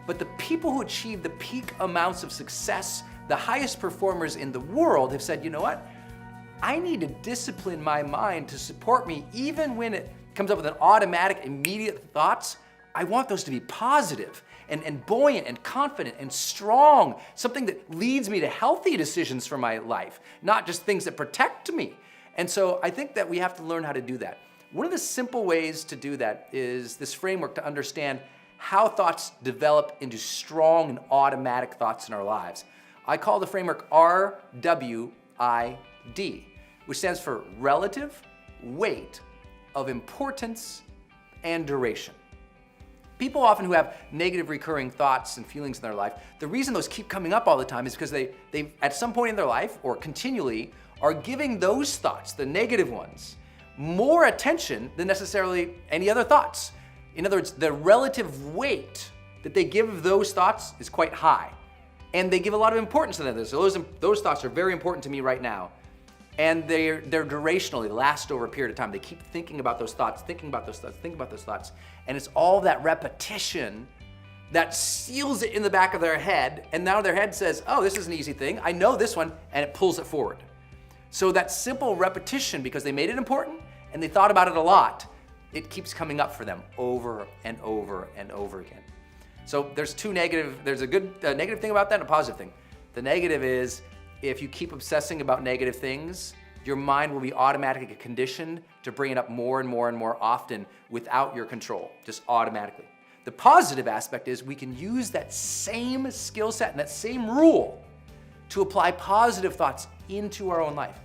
But the people who achieve the peak amounts of success, the highest performers in the world, have said, you know what? I need to discipline my mind to support me even when it comes up with an automatic, immediate thoughts. I want those to be positive and buoyant and confident and strong, something that leads me to healthy decisions for my life, not just things that protect me. And so I think that we have to learn how to do that. One of the simple ways to do that is this framework to understand how thoughts develop into strong and automatic thoughts in our lives. I call the framework RWID, which stands for relative, weight of importance, and duration. People often who have negative recurring thoughts and feelings in their life, the reason those keep coming up all the time is because they at some point in their life or continually are giving those thoughts, the negative ones, more attention than necessarily any other thoughts. In other words, the relative weight that they give those thoughts is quite high. And they give a lot of importance to them. So those thoughts are very important to me right now. And they're durational, they last over a period of time. They keep thinking about those thoughts, thinking about those thoughts, thinking about those thoughts. And it's all that repetition that seals it in the back of their head. And now their head says, oh, this is an easy thing. I know this one, and it pulls it forward. So that simple repetition, because they made it important and they thought about it a lot, it keeps coming up for them over and over and over again. So there's a good negative thing about that and a positive thing. The negative is, if you keep obsessing about negative things, your mind will be automatically conditioned to bring it up more and more and more often without your control, just automatically. The positive aspect is we can use that same skill set and that same rule to apply positive thoughts into our own life.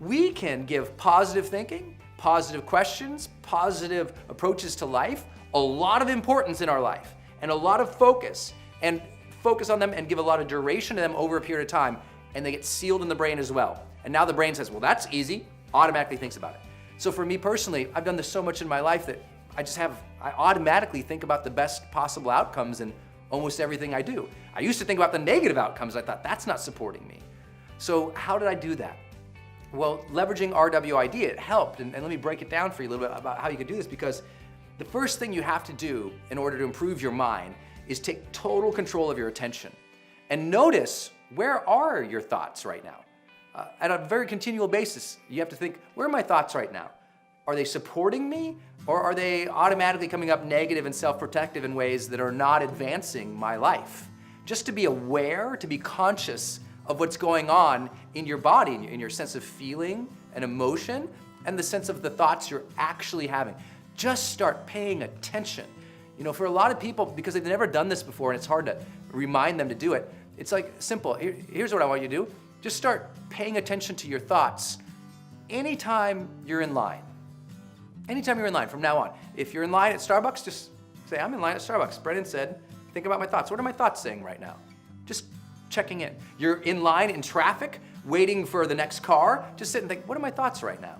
We can give positive thinking, positive questions, positive approaches to life a lot of importance in our life and a lot of focus, and focus on them and give a lot of duration to them over a period of time. And they get sealed in the brain as well. And now the brain says, well, that's easy, automatically thinks about it. So for me personally, I've done this so much in my life that I automatically think about the best possible outcomes in almost everything I do. I used to think about the negative outcomes. I thought, that's not supporting me. So how did I do that? Well, leveraging RWID, it helped. And let me break it down for you a little bit about how you could do this, because the first thing you have to do in order to improve your mind is take total control of your attention. And notice, where are your thoughts right now? At a very continual basis, you have to think, where are my thoughts right now? Are they supporting me, or are they automatically coming up negative and self-protective in ways that are not advancing my life? Just to be aware, to be conscious of what's going on in your body, in your sense of feeling and emotion, and the sense of the thoughts you're actually having. Just start paying attention. You know, for a lot of people, because they've never done this before and it's hard to remind them to do it, it's like simple. Here's what I want you to do. Just start paying attention to your thoughts anytime you're in line. Anytime you're in line from now on. If you're in line at Starbucks, just say, I'm in line at Starbucks. Brendon said, think about my thoughts. What are my thoughts saying right now? Just checking in. You're in line in traffic, waiting for the next car. Just sit and think, what are my thoughts right now?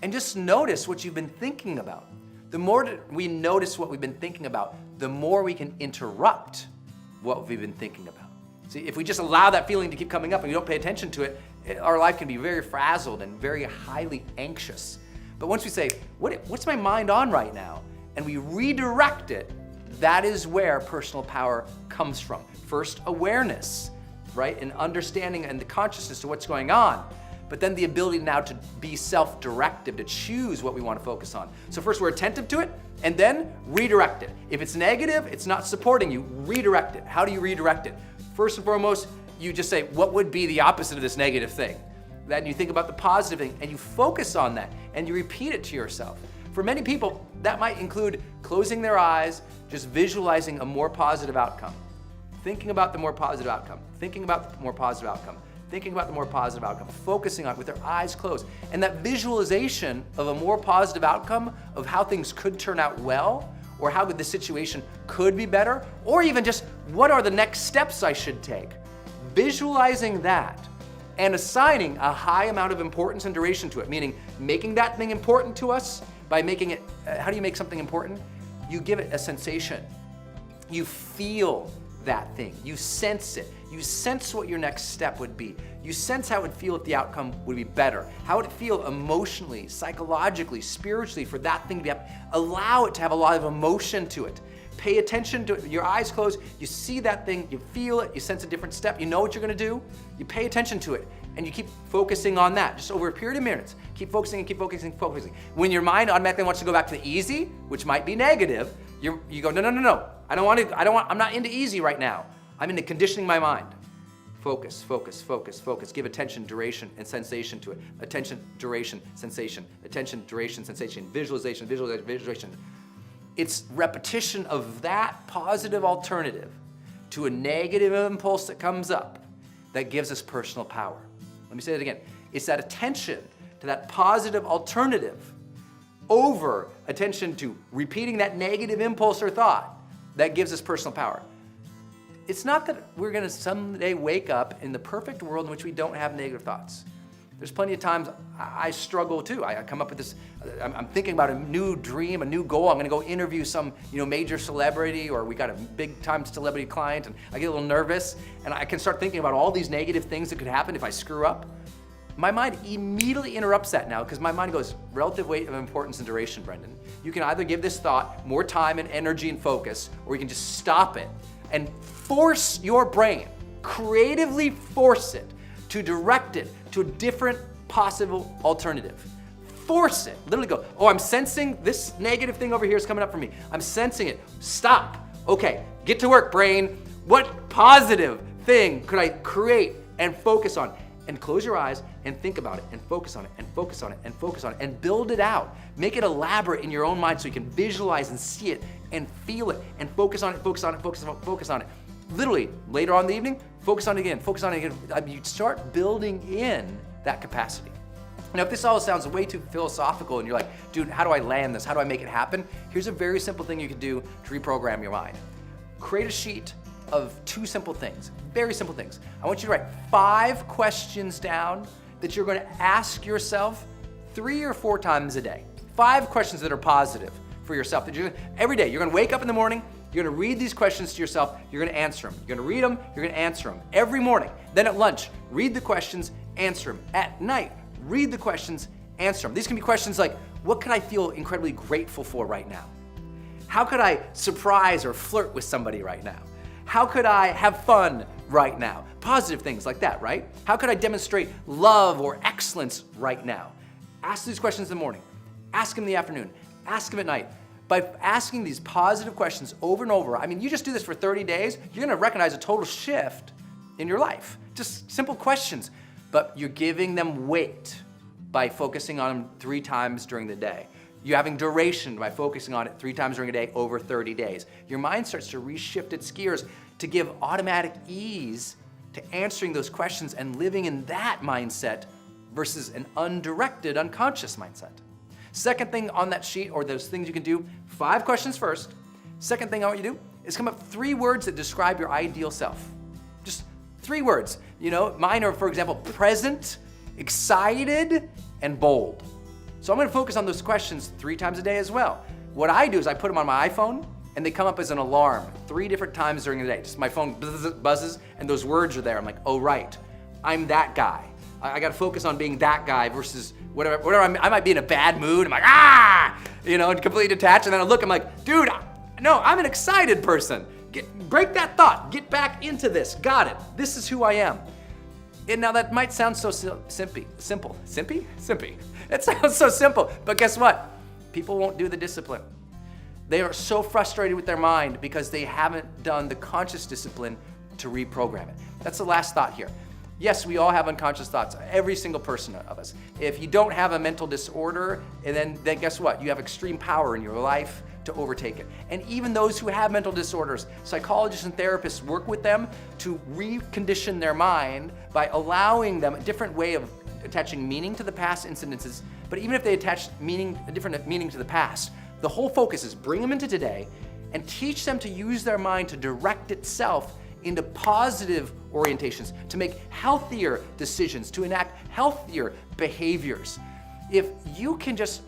And just notice what you've been thinking about. The more we notice what we've been thinking about, the more we can interrupt what we've been thinking about. See, if we just allow that feeling to keep coming up and we don't pay attention to it, our life can be very frazzled and very highly anxious. But once we say, what's my mind on right now? And we redirect it, that is where personal power comes from. First, awareness, right? And understanding and the consciousness to what's going on. but then the ability now to be self-directive, to choose what we want to focus on. So first we're attentive to it, and then redirect it. If it's negative, it's not supporting you, redirect it. How do you redirect it? First and foremost, you just say, what would be the opposite of this negative thing? Then you think about the positive thing, and you focus on that, and you repeat it to yourself. For many people, that might include closing their eyes, just visualizing a more positive outcome. Thinking about the more positive outcome, thinking about the more positive outcome, thinking about the more positive outcome, focusing on it with their eyes closed. And that visualization of a more positive outcome, of how things could turn out well, or how the situation could be better, or even just what are the next steps I should take. Visualizing that and assigning a high amount of importance and duration to it, meaning making that thing important to us by making it, how do you make something important? You give it a sensation. You feel that thing. You sense it. You sense what your next step would be. You sense how it would feel if the outcome would be better. How would it feel emotionally, psychologically, spiritually for that thing to be up? Allow it to have a lot of emotion to it. Pay attention to it. Your eyes closed, you see that thing, you feel it, you sense a different step, you know what you're gonna do, you pay attention to it, and you keep focusing on that, just over a period of minutes. Keep focusing and keep focusing and focusing. When your mind automatically wants to go back to the easy, which might be negative, you go, no. I'm not into easy right now. I'm into conditioning my mind. Focus, focus, focus, focus. Give attention, duration, and sensation to it. Attention, duration, sensation. Attention, duration, sensation. Visualization, visualization, visualization. It's repetition of that positive alternative to a negative impulse that comes up that gives us personal power. Let me say that again. It's that attention to that positive alternative over attention to repeating that negative impulse or thought that gives us personal power. It's not that we're gonna someday wake up in the perfect world in which we don't have negative thoughts. There's plenty of times I struggle too. I come up with this, I'm thinking about a new dream, a new goal. I'm gonna go interview some major celebrity, or we got a big time celebrity client, and I get a little nervous, and I can start thinking about all these negative things that could happen if I screw up. My mind immediately interrupts that now, because my mind goes, relative weight of importance and duration, Brendon. You can either give this thought more time and energy and focus, or you can just stop it and force your brain, creatively force it to direct it to a different possible alternative. Force it, literally go, oh, I'm sensing this negative thing over here is coming up for me. I'm sensing it, stop. Okay, get to work, brain. What positive thing could I create and focus on? And close your eyes and think about it and focus on it and focus on it and focus on it and build it out. Make it elaborate in your own mind so you can visualize and see it and feel it and focus on it, focus on it, focus on it. Literally, later on in the evening, focus on it again, focus on it again. I mean, you start building in that capacity. Now, if this all sounds way too philosophical and you're like, dude, how do I land this? How do I make it happen? Here's a very simple thing you can do to reprogram your mind. Create a sheet of 2 simple things, very simple things. I want you to write 5 questions down that you're gonna ask yourself 3 or 4 times a day. 5 questions that are positive for yourself. That every day, you're gonna wake up in the morning, you're gonna read these questions to yourself, you're gonna answer them. You're gonna read them, you're gonna answer them. Every morning. Then at lunch, read the questions, answer them. At night, read the questions, answer them. These can be questions like, what could I feel incredibly grateful for right now? How could I surprise or flirt with somebody right now? How could I have fun right now? Positive things like that, right? How could I demonstrate love or excellence right now? Ask these questions in the morning. Ask them in the afternoon. Ask them at night. By asking these positive questions over and over, I mean, you just do this for 30 days, you're gonna recognize a total shift in your life. Just simple questions, but you're giving them weight by focusing on them 3 times during the day. You're having duration by focusing on it 3 times during a day over 30 days. Your mind starts to reshift its gears to give automatic ease to answering those questions and living in that mindset versus an undirected, unconscious mindset. Second thing on that sheet, or those things you can do, 5 questions first. Second thing I want you to do is come up with 3 words that describe your ideal self. Just 3 words. Mine are, for example, present, excited, and bold. So I'm gonna focus on those questions 3 times a day as well. What I do is I put them on my iPhone, and they come up as an alarm 3 different times during the day. Just my phone buzzes, and those words are there. I'm like, oh right, I'm that guy. I gotta focus on being that guy versus whatever I might be in a bad mood. I'm like, and completely detached. And then I look, I'm like, dude, no, I'm an excited person. Break that thought, get back into this, got it. This is who I am. And now that might sound so simple. It sounds so simple, but guess what? People won't do the discipline. They are so frustrated with their mind because they haven't done the conscious discipline to reprogram it. That's the last thought here. Yes, we all have unconscious thoughts, every single person of us. If you don't have a mental disorder, and then guess what? You have extreme power in your life to overtake it. And even those who have mental disorders, psychologists and therapists work with them to recondition their mind by allowing them a different way of attaching meaning to the past incidences. But even if they attach a different meaning to the past, the whole focus is bring them into today and teach them to use their mind to direct itself into positive orientations, to make healthier decisions, to enact healthier behaviors. If you can just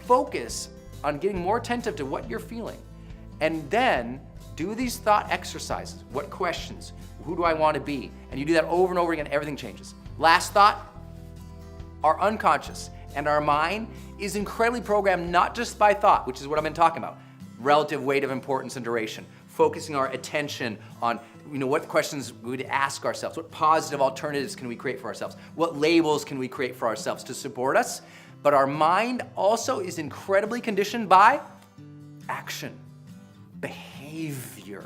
focus on getting more attentive to what you're feeling, and then do these thought exercises. What questions? Who do I want to be? And you do that over and over again, everything changes. Last thought, our unconscious and our mind is incredibly programmed not just by thought, which is what I've been talking about, relative weight of importance and duration, focusing our attention on what questions we would ask ourselves, what positive alternatives can we create for ourselves, what labels can we create for ourselves to support us. But our mind also is incredibly conditioned by action, behavior.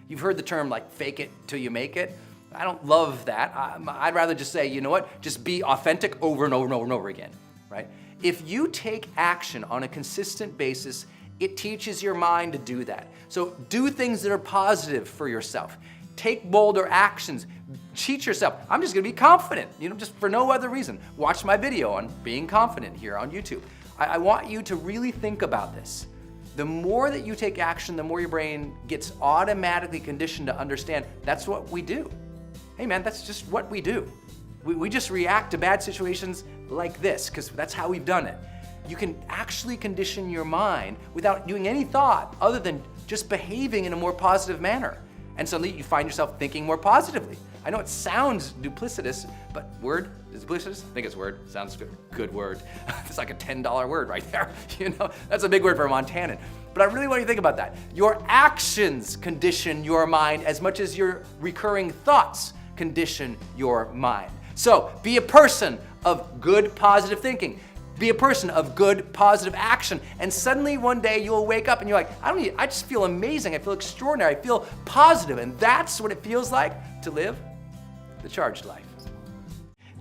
You've heard the term like fake it till you make it. I don't love that. I'd rather just say, you know what, just be authentic over and over and over and over again, right? If you take action on a consistent basis, it teaches your mind to do that. So do things that are positive for yourself. Take bolder actions. Teach yourself, I'm just gonna be confident, just for no other reason. Watch my video on being confident here on YouTube. I want you to really think about this. The more that you take action, the more your brain gets automatically conditioned to understand that's what we do. Hey man, that's just what we do. We just react to bad situations like this because that's how we've done it. You can actually condition your mind without doing any thought other than just behaving in a more positive manner. And suddenly you find yourself thinking more positively. I know it sounds duplicitous, but word is duplicitous? I think it's word. Sounds good. Good word. It's like a $10 word right there. That's a big word for a Montanan. But I really want you to think about that. Your actions condition your mind as much as your recurring thoughts condition your mind. So be a person of good, positive thinking. Be a person of good, positive action. And suddenly one day you'll wake up and you're like, I just feel amazing. I feel extraordinary. I feel positive. And that's what it feels like to live the charged life.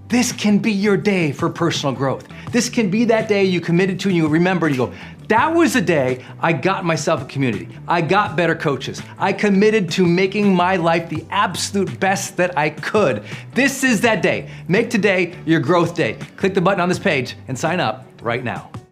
This can be your day for personal growth. This can be that day you committed to and you remember and you go, that was the day I got myself a community. I got better coaches. I committed to making my life the absolute best that I could. This is that day. Make today your growth day. Click the button on this page and sign up right now.